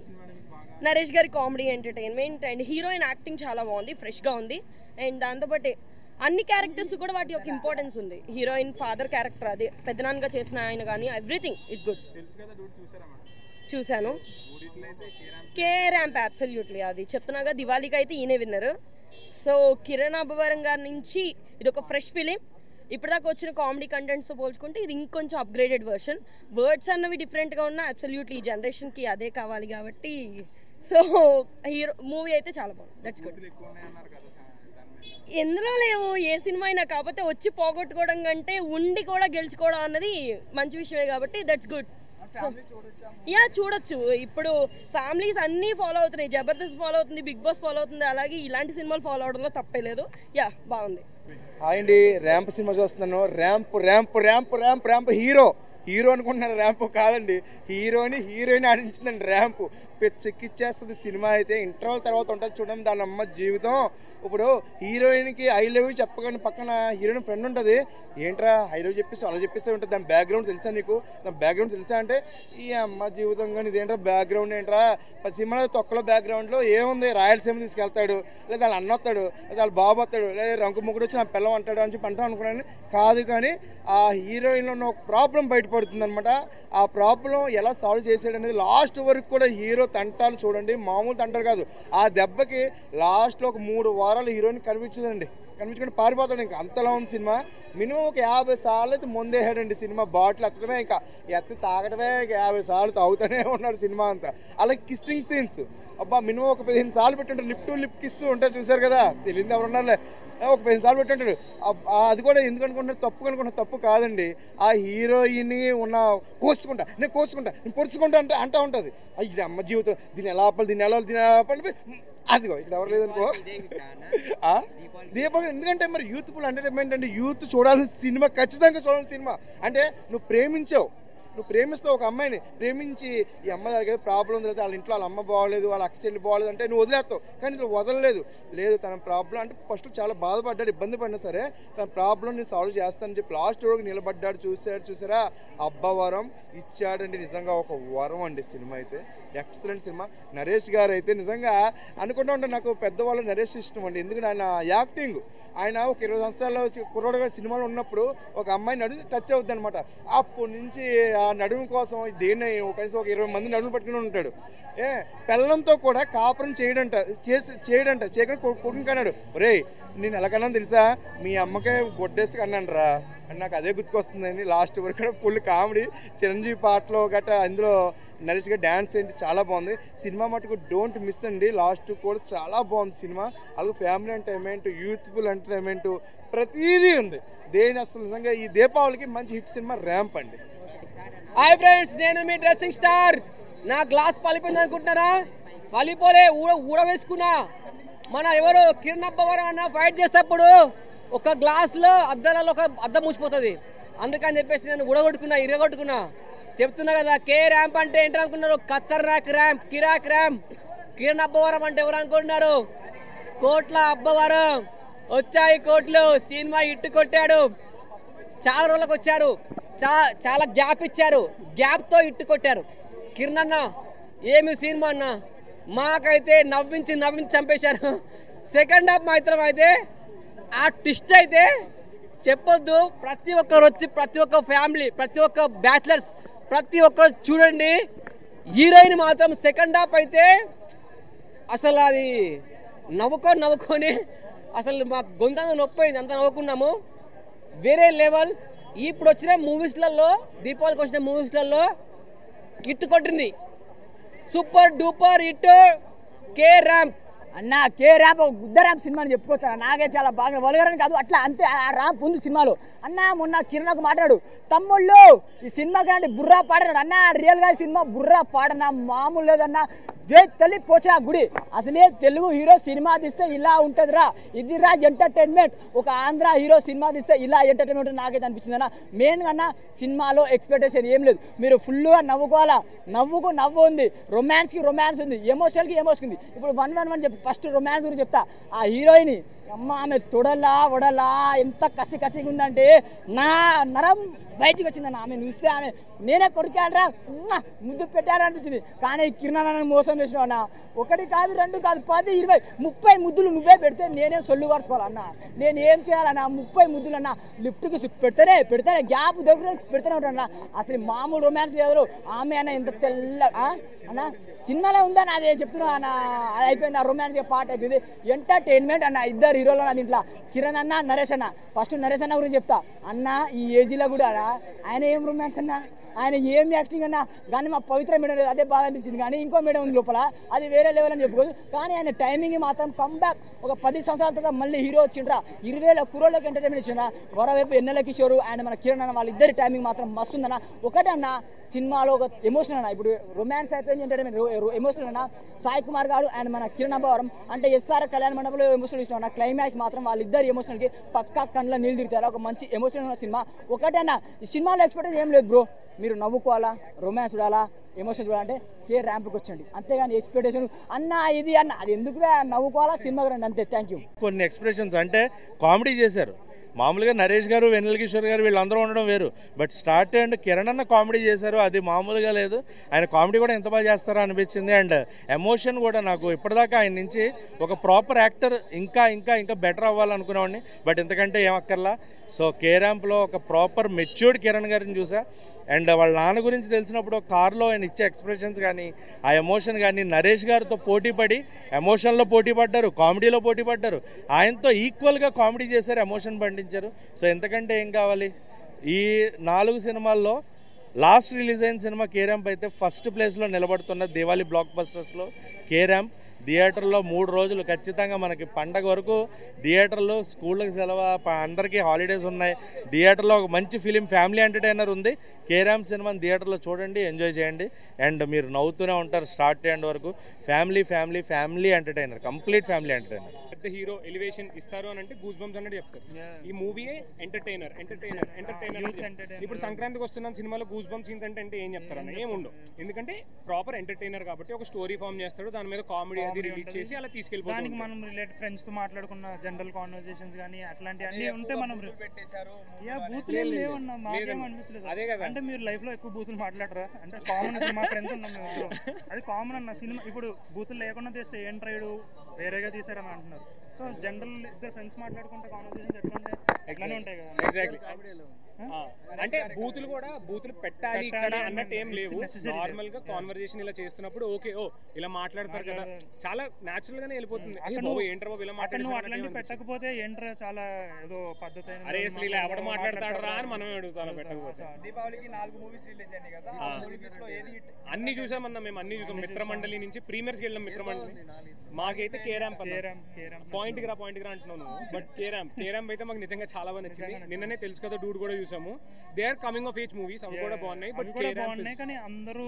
నరేష్ గారి comedy entertainment and heroine acting చాలా బాగుంది, ఫ్రెష్గా ఉంది. అండ్ దాంతోపాటు అన్ని క్యారెక్టర్స్ కూడా వాటి యొక్క ఇంపార్టెన్స్ ఉంది. హీరోయిన్ ఫాదర్ క్యారెక్టర్, అదే పెద్దనాన్నగా చేసిన ఆయన కానీ ఎవ్రీథింగ్ ఇట్స్ గుడ్. చూశాను. కే ర్యాంప్ అబ్సల్యూట్లీ, అది చెప్తున్నాగా దివాళీకి అయితే ఈయనే విన్నరు. సో కిరణ్ అబ్బవరం గారి నుంచి ఇది ఒక ఫ్రెష్ ఫిలిం. ఇప్పటిదాకా వచ్చిన కామెడీ కంటెంట్స్తో పోల్చుకుంటే ఇది ఇంకొంచెం అప్గ్రేడెడ్ వర్షన్. వర్డ్స్ అన్నవి డిఫరెంట్గా ఉన్నా అబ్సల్యూట్లీ ఈ జనరేషన్కి అదే కావాలి కాబట్టి సో హీరో మూవీ అయితే చాలా బాగుంది. That's good. ఎందులో లేవు ఏ సినిమా అయినా, కాకపోతే వచ్చి పోగొట్టుకోవడం కంటే ఉండి కూడా గెలుచుకోవడం అన్నది మంచి విషయమే కాబట్టి దట్స్ గుడ్. సో యా చూడొచ్చు. ఇప్పుడు ఫ్యామిలీస్ అన్నీ ఫాలో అవుతున్నాయి. జబర్దస్త్ ఫాలో అవుతుంది, బిగ్ బాస్ ఫాలో అవుతుంది, అలాగే ఇలాంటి సినిమాలు ఫాలో అవడంలో తప్పే లేదు. యా బాగుంది. అండి ర్యాంప్ సినిమా చూస్తున్నాను. Ramp ramp ramp ramp ramp hero అనుకుంటున్నారు, ర్యాంప్ కాదండి. హీరోయిన్ ఆడించిందండి ర్యాంప్. పిచ్చెక్కిచ్చేస్తుంది సినిమా అయితే. ఇంటర్వల్ తర్వాత ఉంటుంది చూడండి దాని అమ్మ జీవితం. ఇప్పుడు హీరోయిన్కి ఐ లవ్ చెప్పగానే పక్కన హీరోయిన్ ఫ్రెండ్ ఉంటుంది. ఏంట్రా ఐ లవ్ చెప్పేసి అలా చెప్పేస్తే ఉంటుంది. దాని బ్యాక్గ్రౌండ్ తెలుసా నీకు? దాని బ్యాక్గ్రౌండ్ తెలుసా అంటే ఈ అమ్మ జీవితం కానీ ఇదేంట్రా బ్యాక్గ్రౌండ్ ఏంట్రా? సినిమాలో తొక్కలో బ్యాక్గ్రౌండ్లో ఏముంది, రాయలసీమ తీసుకెళ్తాడు, లేదా వాళ్ళ అన్న వస్తాడు, లేదా వాళ్ళ బాబు వస్తాడు, లేదా రంగు ముగ్గుడు వచ్చి నా పిల్లం అంటాడు అని చెప్పి అంటాను అనుకున్నాను. కాదు, కానీ ఆ హీరోయిన్లో ఉన్న ఒక ప్రాబ్లం బయటపడుతుంది అనమాట. ఆ ప్రాబ్లం ఎలా సాల్వ్ చేసాడు అనేది లాస్ట్ వరకు కూడా హీరో తంటాలు చూడండి, మామూలు తంటాలు కాదు. ఆ దెబ్బకి లాస్ట్లో ఒక 3 వారాలు హీరోయిన్ కనిపించదండి, కనిపించుకొని పారిపోతాడు. ఇంకా అంతలా ఉంది సినిమా. మినిమం ఒక 50 సార్లు అయితే ముందేసాడండి సినిమా. బాటిల్ ఎత్తడమే, ఇంకా ఎత్తి తాగడమే, 50 సార్లు తాగుతూనే ఉన్నాడు సినిమా అంతా. అలాగే కిస్సింగ్ సీన్స్ అబ్బా మినిమం ఒక 15 సార్లు పెట్టుంటాడు. లిప్ టు లిప్ కిస్ ఉంటాయి చూసారు కదా, తెలియదు ఎవరున్నారులే, ఒక 15 సార్లు పెట్టుంటాడు. అది కూడా ఎందుకు అనుకుంటున్నారు, తప్పు అనుకుంటున్నారు. తప్పు కాదండి. ఆ హీరోయిన్ ఉన్న నేను పొడుచుకుంటా అంటూ ఉంటుంది. ఇది అమ్మ జీవితం, దీన్ని ఎలా ఆపాలి, దీన్ని ఆపాలి. అదిగో ఇక్కడ ఎవరు లేదనుకో దీపావళి. ఎందుకంటే మరి యూత్ఫుల్ ఎంటర్టైన్మెంట్ అంటే యూత్ చూడాల్సిన సినిమా, ఖచ్చితంగా చూడాల్సిన సినిమా. అంటే నువ్వు ప్రేమిస్తావు ఒక అమ్మాయిని, ప్రేమించి ఈ అమ్మ దగ్గర ప్రాబ్లం ఉంది, లేదా వాళ్ళ ఇంట్లో వాళ్ళ అమ్మ బాగోలేదు, వాళ్ళ అక్క చెల్లి బాగోలేదు అంటే నువ్వు వదిలేస్తావు. కానీ ఇట్లా వదలలేదు. తన ప్రాబ్లం అంటే ఫస్ట్ చాలా బాధపడ్డాడు, ఇబ్బంది పడినా సరే తన ప్రాబ్లం నేను సాల్వ్ చేస్తానని చెప్పి లాస్ట్ వరకు నిలబడ్డాడు. చూసారా అబ్బవరం ఇచ్చాడండి. నిజంగా ఒక వరం అండి సినిమా అయితే. Excellent cinema. నరేష్ గారు అయితే నిజంగా అనుకుంటూ ఉంటాను, నాకు పెద్దవాళ్ళు నరేష్ ఇష్టం అండి. ఎందుకంటే ఆయన యాక్టింగ్, ఆయన ఒక 20 సంవత్సరాల్లో కుర్రోడుగా సినిమాలో ఉన్నప్పుడు ఒక అమ్మాయి నడుము టచ్ అవుద్ది అనమాట. అప్పటి నుంచి ఆ నడుము కోసం దేన్ని కనీసం ఒక 20 మంది నడుము పట్టుకుని ఉంటాడు. పిల్లలతో కూడా కాపురం చేయడంట చేయకుండా కొడుకుని కన్నాడు. ఒరే నేను ఎలాగన్నా తెలుసా, మీ అమ్మకే గొడ్డేసి కన్నాను రా అని నాకు అదే గుర్తుకొస్తుందండి. లాస్ట్ వరకు ఫుల్ కామెడీ. చిరంజీవి పాటలో గట్రా అందులో నరేష్ గారు డ్యాన్స్ ఏంటి చాలా బాగుంది. సినిమా మటుకు డోంట్ మిస్ అండి. లాస్ట్ కూడా చాలా బాగుంది సినిమా. అలాగే ఫ్యామిలీ ఎంటర్టైన్మెంట్, యూత్ఫుల్ ఎంటర్టైన్మెంట్ ప్రతిదీ ఉంది. దేని అసలు నిజంగా ఈ దీపావళికి మంచి హిట్ సినిమా ర్యాంప్ అండి. హాయ్ ఫ్రెండ్స్, నేను మీ డ్రెస్సింగ్ స్టార్. నా గ్లాస్ పలిపోయింది అనుకుంటున్నారా? పలిపోలే, ఊడవేసుకున్నా. మన ఎవరు కిరణ్ అబ్బవరం అన్న ఫైట్ చేసేటప్పుడు ఒక గ్లాస్లో అద్దాలలో ఒక అద్దం మూసిపోతుంది. అందుకని చెప్పేసి నేను ఇరగొట్టుకున్నా. చెప్తున్నా కదా, కే ర్యాంప్ అంటే ఏంటి అనుకున్నారు? ఖతర్నాక్ ర్యాంప్, కిరాక్ ర్యాంప్. కిరణ్ అబ్బవరం అంటే ఎవరు అనుకుంటున్నారు? కోట్ల అబ్బవరం. వచ్చాయి కోట్లు. సినిమా ఇట్టు కొట్టాడు. చాలా రోజులకు వచ్చారు, చాలా గ్యాప్ ఇచ్చారు, గ్యాప్తో ఇట్టు కొట్టారు. కిరణ్ అన్న ఏమి సినిమా అన్న, మాకైతే నవ్వించి చంపేశారు. సెకండ్ హాఫ్ మాత్రం అయితే ఆ ట్విస్ట్ అయితే చెప్పొద్దు. ప్రతి ఒక్కరు వచ్చి, ప్రతి ఒక్క ఫ్యామిలీ, ప్రతి ఒక్క బ్యాచిలర్స్, ప్రతి ఒక్కరు చూడండి. హీరోయిన్ మాత్రం సెకండ్ హాఫ్ అయితే అసలు అది నవ్వుకొని అసలు మాకు గొంతంగా నొప్పోయింది, అంత నవ్వుకున్నాము. వేరే లెవెల్. ఇప్పుడు వచ్చిన మూవీస్లలో, దీపావళికి వచ్చిన మూవీస్లలో హిట్ కొట్టింది. Super duper hit K ramp అన్న. కే ర్యాంప్ గుద్ద ర్యాంప్ సినిమా అని చెప్పుకోవచ్చు. నాకే చాలా బాగా వలగరని కాదు, అట్లా అంతే ఆ ర్యాంప్ ఉంది సినిమాలో. అన్న మొన్న కిరణ్కు మాట్లాడు, తమ్ముళ్ళు ఈ సినిమా కానీ బుర్రా పాడాడు అన్న. రియల్గా సినిమా బుర్రా పాడనా మామూలు లేదన్న. జై తల్లి పోచా గుడి. అసలే తెలుగు హీరో సినిమా తీస్తే ఇలా ఉంటుందిరా, ఇదిరా ఎంటర్టైన్మెంట్. ఒక ఆంధ్ర హీరో సినిమా తీస్తే ఇలా ఎంటర్టైన్మెంట్ నాకైతే అనిపించింది అన్న. మెయిన్గా అన్న సినిమాలో ఎక్స్పెక్టేషన్ ఏం లేదు, మీరు ఫుల్గా నవ్వుకోవాలా. నవ్వు ఉంది, రొమాన్స్కి రొమాన్స్ ఉంది, ఎమోషనల్కి ఎమోషన్ ఉంది. ఇప్పుడు 1 చెప్పి ఫస్ట్ రొమాన్స్ గురించి చెప్తా. ఆ హీరోయిన్ అమ్మ ఆమె తొడలా వడలా ఎంత కసిగా ఉందంటే నా నరం బయటికి వచ్చిందన్న. ఆమె చూస్తే ఆమె నేనే కొడుకాడరా ముద్దు పెట్టాలనిపించింది. కానీ కిరణ్ మోసం చేసినావు అన్న. 1 కాదు 2 కాదు 10 20 30 ముద్దులు నువ్వే పెడితే నేనేం సొల్లు పరుచుకోవాలన్నా. నేను ఏం చేయాలన్నా? 30 ముద్దులు అన్న లిఫ్ట్కి పెడితేనే గ్యాప్ దొరికితే పెడితేనే ఉంటానన్నా. అసలు మామూలు రొమాన్స్ లేదు. ఆమె అన్న ఎంత తెల్ల అన్న సినిమాలో ఉందని అదే చెప్తున్నా అన్న. అది అయిపోయింది, ఆ రొమాన్స్ పార్ట్ అయిపోయింది. ఎంటర్టైన్మెంట్ అన్న. 2 హీరోలు అన్న దీంట్లో, కిరణ్ అన్న నరేష్ అన్న. ఫస్ట్ నరేష్ అన్న గురించి చెప్తా అన్న. ఈ ఏజ్లో కూడా ఆయన ఏం రొమాన్స్ అన్న, ఆయన ఏం యాక్టింగ్ అన్నా. కానీ మా పవిత్ర మేడం అదే బాగా అనిపించింది. కానీ ఇంకో మేడం ఉంది లోపల, అది వేరే లెవెల్ అని చెప్పుకోదు. కానీ ఆయన టైమింగ్ మాత్రం కంబ్యాక్. ఒక 10 సంవత్సరాల తర్వాత మళ్ళీ హీరో వచ్చిండ్రా. 20 కుర్రోళ్ళకి ఎంటర్టైన్మెంట్ ఇచ్చిండ్రా. మరోవైపు ఎన్నెల కిషోర్ అండ్ మన కిరణ్ అన్న వాళ్ళిద్దరి టైమింగ్ మాత్రం మస్తు ఉందన్న. ఒకటే అన్న సినిమాలో ఒక ఎమోషనల్ అన్న. ఇప్పుడు రొమాన్స్ అయిపోయింది, ఎంటర్టైన్మెంట్ ఎమోషనల్ అన్న. సాయి కుమార్ గారు అండ్ మన కిరణ్ అబ్బవరం అంటే ఎస్ఆర్ కళ్యాణ మండపంలో ఎమోషనల్ ఇష్టం అన్న. క్లైమాక్స్ మాత్రం వాళ్ళిద్దరు ఎమోషనల్కి పక్కా కళ్ళ నీళ్ళు తిరుగుతారు. ఒక మంచి ఎమోషనల్ సినిమా. ఒకటే అన్న ఈ సినిమాలో ఎక్స్పెక్టేషన్ ఏం లేదు బ్రో. మీరు నవ్వుకోవాలా, రొమాన్స్ చూడాలా, ఎమోషన్ చూడాలంటే కే ర్యాంప్కి వచ్చండి. అంతేగాని ఎక్స్పెక్టేషన్ అన్న ఇది అన్న అది ఎందుకు నవ్వుకోవాలా, సినిమాకి రండి అంతే. Thank you. కొన్ని ఎక్స్ప్రెషన్స్ అంటే కామెడీ చేశారు. మామూలుగా నరేష్ గారు, వెన్నెల కిషోర్ గారు వీళ్ళందరూ ఉండడం వేరు. బట్ స్టార్ట్ అండ్ కిరణ్ అన్న కామెడీ చేశారు, అది మామూలుగా లేదు. ఆయన కామెడీ కూడా ఎంత బాగా చేస్తారో అనిపించింది. అండ్ ఎమోషన్ కూడా నాకు ఇప్పటిదాకా ఆయన నుంచి ఒక ప్రాపర్ యాక్టర్ ఇంకా ఇంకా ఇంకా బెటర్ అవ్వాలనుకునేవాడిని. బట్ ఇంతకంటే ఏమక్కర్లా. సో కే ర్యాంప్లో ఒక ప్రాపర్ మెచ్యూర్డ్ కిరణ్ గారిని చూసా. అండ్ వాళ్ళ నాన్న గురించి తెలిసినప్పుడు కార్లో ఆయన ఇచ్చే ఎక్స్ప్రెషన్స్ కానీ, ఆ ఎమోషన్ కానీ, నరేష్ గారితో పోటీపడి ఎమోషన్లో పోటీ పడ్డారు, కామెడీలో పోటీ పడ్డారు. ఆయనతో ఈక్వల్గా కామెడీ చేశారు, ఎమోషన్ పండించారు. సో ఎంతకంటే ఏం కావాలి. ఈ 4 సినిమాల్లో లాస్ట్ రిలీజ్ అయిన సినిమా కే ర్యాంప్ అయితే ఫస్ట్ ప్లేస్లో నిలబడుతున్న దివాళీ బ్లాక్ బస్టర్స్లో కే ర్యాంప్. థియేటర్లో 3 రోజులు ఖచ్చితంగా మనకి పండగ వరకు థియేటర్లో, స్కూళ్ళకి సెలవు, అందరికీ హాలిడేస్ ఉన్నాయి. థియేటర్లో ఒక మంచి ఫిలిం, ఫ్యామిలీ ఎంటర్టైనర్ ఉంది. కే ర్యాంప్ సినిమాని థియేటర్లో చూడండి, ఎంజాయ్ చేయండి. అండ్ మీరు నవ్వుతూనే ఉంటారు స్టార్ట్ టు ఎండ్ వరకు. Family family family entertainer, complete family entertainer. పెద్ద హీరో ఎలివేషన్ ఇస్తారు అని అంటే గూస్ బంప్స్ అన్నట్టు చెప్తారు. ఈ మూవీయే ఎంటర్టైనర్. ఇప్పుడు సంక్రాంతికి వస్తున్న సినిమాలో గూస్ బంప్ సీన్స్ అంటే ఏం చెప్తారన్న? ఏం ఉండవు. ఎందుకంటే ప్రాపర్ ఎంటర్టైనర్ కాబట్టి ఒక స్టోరీ ఫామ్ చేస్తాడు, దాని మీద కామెడీ అది రిలీజ్ చేసి అలా తీసుకెళ్ళిపోతాం. దానికి మనం రిలేట్ ఫ్రెండ్స్ తో మాట్లాడుకున్న జనరల్ కాన్వర్సేషన్స్ కానీ అట్లాంటివి అన్ని ఉంటే మనం బూతులు లేవన్నా మాకేం అనిపించలేదు. అదే కదా, అంటే మీరు లైఫ్ లో ఎక్కువ బూతులు మాట్లాడరా అంటే కామన్. మా ఫ్రెండ్స్ ఉన్నాం మేము, అది కామన్ అన్న. సినిమా ఇప్పుడు బూతులు లేకుండా తీస్తే ఏం ట్రైడు వేరేగా తీసారని అంటున్నారు. సో జనరల్ ఇద్దరు ఫ్రెండ్స్ మాట్లాడుకుంటే కాన్వర్సేషన్స్ ఎట్లా ఉంటాయి, ఎట్లానే ఉంటాయి కదా. ఎగ్జాక్ట్లీ. అంటే బూతులు కూడా బూతులు పెట్టాలి ఇక్కడ అన్నట్టు ఏం లేవు. నార్మల్ గా కాన్వర్సేషన్ ఇలా చేస్తున్నప్పుడు ఓకే ఓ ఇలా మాట్లాడతారు కదా, చాలా న్యాచురల్ గానే వెళ్ళిపోతుంది. ఏంట్రా బాబు ఇలా మాట్లాడుతున్నా పెట్టకపోతే ఏంట్రా చాలా ఏదో పద్ధతి. అరే అసలు ఇలా ఎవడ మాట్లాడతాడరా అని మనం అడుగుతాం. పెట్టకపోతే దీపావళికి 4 మూవీస్ రిలీజ్ అయ్యాయి కదా, అన్ని చూసామన్నా మేము. అన్ని చూసాం. మిత్రమండలి నుంచి ప్రీమియర్స్కి వెళ్ళాం. మిత్రమండలి మాకైతే కే ర్యాంప్ పాయింట్ కి రా అంటున్నాను. బట్ కే ర్యాంప్ అయితే మాకు నిజంగా చాలా బాగా నచ్చింది. నిన్ననే తెలుసు కదా, డూడ్ కూడా చూసాము. They are coming of age movies, అవి కూడా బాగున్నాయి. బట్ బాగున్నాయి కానీ అందరూ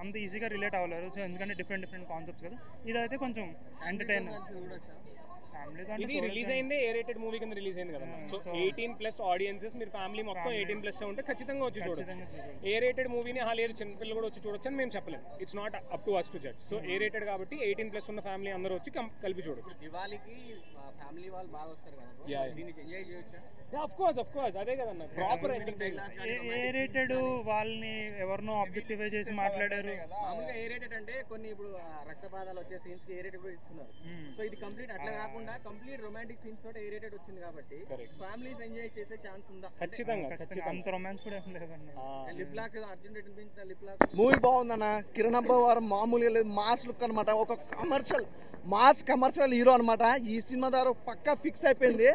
అంత ఈజీగా రిలేట్ అవ్వలేరు. సో ఎందుకంటే డిఫరెంట్ కాన్సెప్ట్స్ కదా. ఇదైతే కొంచెం ఎంటర్టైనర్. ఇది రిలీజ్ అయిందే ఏ రేటెడ్ మూవీ కింద రిలీజ్ అయింది కదా. సో 18+ ఆడియన్సెస్, మీరు ఫ్యామిలీ మొత్తం 18+ ఉంటే ఖచ్చితంగా వచ్చి చూడొచ్చు. ఏ రేటెడ్ మూవీని లేదు చిన్నపిల్లలు కూడా వచ్చి చూడొచ్చు అని మేము చెప్పలేము. It's not up to us to judge. So A rated కాబట్టి 18+ ఉన్న ఫ్యామిలీ అందరూ వచ్చి కలిపి చూడొచ్చు. దివాళీకి ఫ్యామిలీ వాళ్ళు బాగా వస్తారు కదా, దీనికి ఎంజాయ్ చేయొచ్చా? ఆఫ్ కోర్స్ అదే కదన్న ప్రాపర్ ఏ రేటెడ్ వాళ్ళని ఎవరినో ఆబ్జెక్టిఫై చేసి మాట్లాడారు. మామూలుగా ఏ రేటెడ్ అంటే కొన్ని ఇప్పుడు రక్తపాతాలు వచ్చే సీన్స్ కి ఏ రేటెడ్ కూడా ఇస్తున్నారు. సో ఇది కంప్లీట్ అట్లా కాకుండా కంప్లీట్ రొమాంటిక్ సీన్స్ తోటి ఏ రేటెడ్ వచ్చింది కాబట్టి ఫ్యామిలీస్ ఎంజాయ్ చేసే ఛాన్స్ ఉందా? ఖచ్చితంగా. అంత రొమాన్స్ కూడా ఏం లేదన్న. లిప్ లాక్ అర్జున్ రెడ్డి పెంచిన లిప్ లాక్ మూవీ బాగుందన్న. కిరణ్ అబ్బవరం మామూలుగా లేదు, మాస్ లుక్ అనమాట. ఒక మాస్ కమర్షియల్ హీరో అనమాట. ఈ సినిమా ద్వారా పక్కా ఫిక్స్ అయిపోయింది.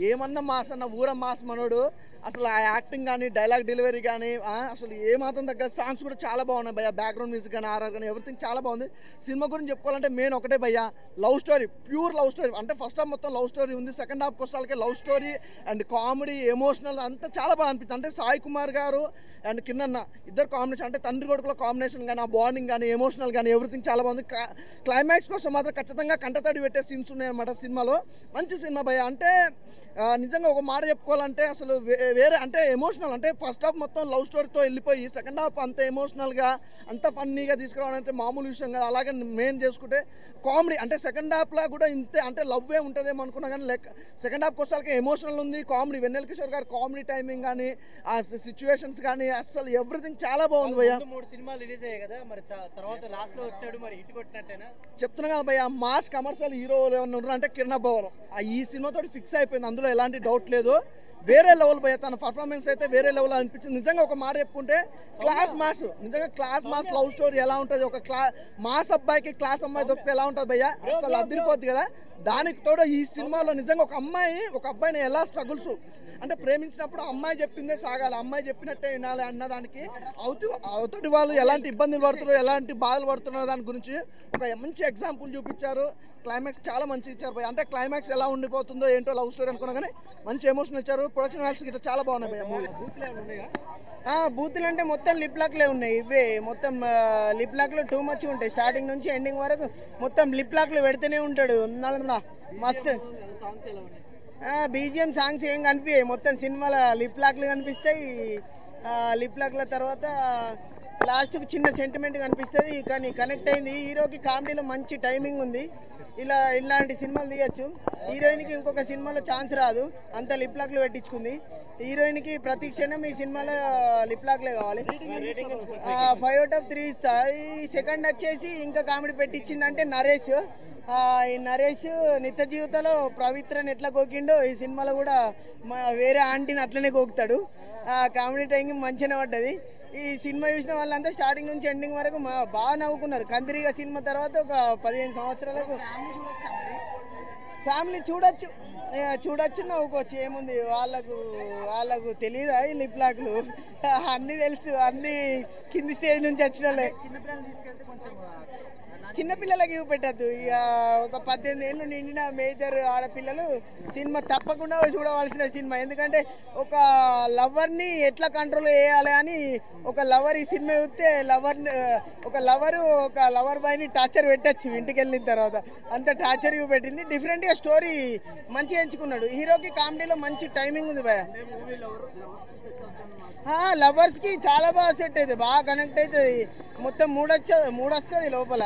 ఏమన్నా మాస్ అన్న, ఊర మాస్ మనోడు. అసలు ఆ యాక్టింగ్ కానీ, డైలాగ్ డెలివరీ కానీ అసలు ఏమాత్రం దగ్గర. సాంగ్స్ కూడా చాలా బాగున్నాయి భయ్య, బ్యాక్గ్రౌండ్ మ్యూజిక్ కానీ, ఆర్ఆర్ కానీ, ఎవ్రీథింగ్ చాలా బాగుంది. సినిమా గురించి చెప్పుకోవాలంటే మెయిన్ ఒకటే భయ్య, love story, pure love story. అంటే ఫస్ట్ హాఫ్ మొత్తం లవ్ స్టోరీ ఉంది, సెకండ్ హాఫ్కి వచ్చేసరికి love story and comedy, emotional అంతా చాలా బాగా అనిపిస్తుంది. అంటే సాయి కుమార్ గారు అండ్ కిరణ్ ఇద్దరు కాంబినేషన్, అంటే తండ్రి కొడుకుల కాంబినేషన్ కానీ, ఆ బాండింగ్ కానీ, ఎమోషనల్ కానీ, ఎవ్రీథింగ్ చాలా బాగుంది. క్లైమాక్స్ కోసం మాత్రం ఖచ్చితంగా కంటతడి పెట్టే సీన్స్ ఉన్నాయన్నమాట సినిమాలో. మంచి సినిమా భయ్య. అంటే నిజంగా ఒక మాట చెప్పుకోవాలంటే అసలు వేరే అంటే ఎమోషనల్ అంటే ఫస్ట్ హాఫ్ మొత్తం లవ్ స్టోరీతో వెళ్ళిపోయి సెకండ్ హాఫ్ అంత ఎమోషనల్గా అంత ఫన్నీగా తీసుకురావడం అంటే మామూలు విషయం కాదు. అలాగే మెయిన్ చేసుకుంటే కామెడీ అంటే సెకండ్ హాఫ్లో కూడా ఇంతే అంటే లవ్వే ఉంటుందేమో అనుకున్నా కానీ సెకండ్ హాఫ్కి వచ్చేసరికి ఎమోషనల్ ఉంది. కామెడీ వెన్నెల కిషోర్ గారు కామెడీ టైమింగ్ కానీ ఆ సిచ్యువేషన్స్ కానీ అసలు ఎవ్రీథింగ్ చాలా బాగుంది భయ్య. 3 సినిమాలు రిలీజ్ అయ్యాయి కదా, మరి తర్వాత లాస్ట్ లో వచ్చాడు, మరి హిట్ కొట్టినట్టేనా? చెప్తున్నా కదా భయ్య, మాస్ కమర్షియల్ హీరోలు ఏమన్నా ఉన్నారు అంటే కిరణ్ అబ్బవరం ఈ సినిమాతో ఫిక్స్ అయిపోయింది, అందులో ఎలాంటి డౌట్ లేదు. వేరే లెవెల్ భయ్య, తన పర్ఫార్మెన్స్ అయితే వేరే లెవెల్ అనిపించింది. నిజంగా ఒక మాట చెప్పుకుంటే క్లాస్ మాస్, నిజంగా క్లాస్ మాస్ లవ్ స్టోరీ ఎలా ఉంటుంది, ఒక మాస్ అబ్బాయికి క్లాస్ అమ్మాయి దొరికితే ఎలా ఉంటుంది భయ్య, అసలు అదిరిపోద్ది కదా. దానికి తోడు ఈ సినిమాలో నిజంగా ఒక అబ్బాయిని ఎలా స్ట్రగుల్స్ అంటే ప్రేమించినప్పుడు అమ్మాయి చెప్పిందే సాగాలి, అమ్మాయి చెప్పినట్టే వినాలి అన్నదానికి అవతటి వాళ్ళు ఎలాంటి ఇబ్బందులు పడుతున్నారో ఎలాంటి బాధలు పడుతున్నారో దాని గురించి ఒక మంచి ఎగ్జాంపుల్ చూపించారు. క్లైమాక్స్ చాలా మంచి ఇచ్చారు భయ్య, అంటే క్లైమాక్స్ ఎలా ఉండిపోతుందో ఏంటో లవ్ స్టోరీ అనుకున్నా కానీ మంచి ఎమోషన్ ఇచ్చారు. ప్రొడక్షన్ వాల్యూస్ గిట్ట చాలా బాగున్నాయి భయ్య మూవీ. బూతులు అంటే మొత్తం లిప్ లాక్లే ఉన్నాయి, ఇవే మొత్తం లిప్ లాక్లు టూ మచ్ ఉంటాయి. స్టార్టింగ్ నుంచి ఎండింగ్ వరకు మొత్తం లిప్ లాక్లు పెడితేనే ఉంటాడు మస్తు. బీజిఎం సాంగ్స్ ఏం కనిపించాయి, మొత్తం సినిమాలో లిప్ లాక్లు కనిపిస్తాయి. లిప్ లాక్ల తర్వాత లాస్ట్కి చిన్న సెంటిమెంట్ కనిపిస్తుంది, కానీ కనెక్ట్ అయింది. హీరోకి కామెడీలో మంచి టైమింగ్ ఉంది, ఇలాంటి సినిమాలు తీయచ్చు. హీరోయిన్కి ఇంకొక సినిమాలో ఛాన్స్ రాదు, అంత లిప్ లాక్లు పెట్టించుకుంది. హీరోయిన్కి ప్రతి క్షణం ఈ సినిమాలో లిప్ లాక్లే కావాలి. 5/3 ఇస్తా. ఈ సెకండ్ వచ్చేసి ఇంకా కామెడీ పెట్టించిందంటే నరేష్. ఈ నరేష్ నిత్య జీవితంలో పవిత్రని ఎట్లా గోకిండో ఈ సినిమాలో కూడా వేరే ఆంటీని అట్లనే గోకుతాడు. కామెడీ టైమింగ్ మంచిగానే పడ్డది. ఈ సినిమా చూసిన వాళ్ళంతా స్టార్టింగ్ నుంచి ఎండింగ్ వరకు బాగా నవ్వుకున్నారు. కందిరిగా సినిమా తర్వాత ఒక 15 సంవత్సరాలకు ఫ్యామిలీ చూడొచ్చు నవ్వుకోవచ్చు, ఏముంది. వాళ్ళకు తెలియదా ఈ లిప్ లాక్లు, అన్నీ తెలుసు, అన్నీ కింది స్టేజ్ నుంచి వచ్చిన వాళ్ళే. చిన్నపిల్లలకి ఇవి పెట్టద్దు. ఇక ఒక 18 ఏళ్ళు నిండిన మేజర్ ఆడపిల్లలు సినిమా తప్పకుండా చూడవలసిన సినిమా. ఎందుకంటే ఒక లవర్ని ఎట్లా కంట్రోల్ చేయాలి అని ఒక లవర్ ఈ సినిమా చూస్తే ఒక లవర్ బాయ్ని టార్చర్ పెట్టచ్చు ఇంటికి వెళ్ళిన తర్వాత. అంత టార్చర్ పెట్టింది. డిఫరెంట్గా స్టోరీ మంచిగా ఎంచుకున్నాడు. హీరోకి కామెడీలో మంచి టైమింగ్ ఉంది భయ. లవర్స్కి చాలా బాగా సెట్ అవుతుంది, బాగా కనెక్ట్ అవుతుంది. మొత్తం మూడు వస్తుంది లోపల.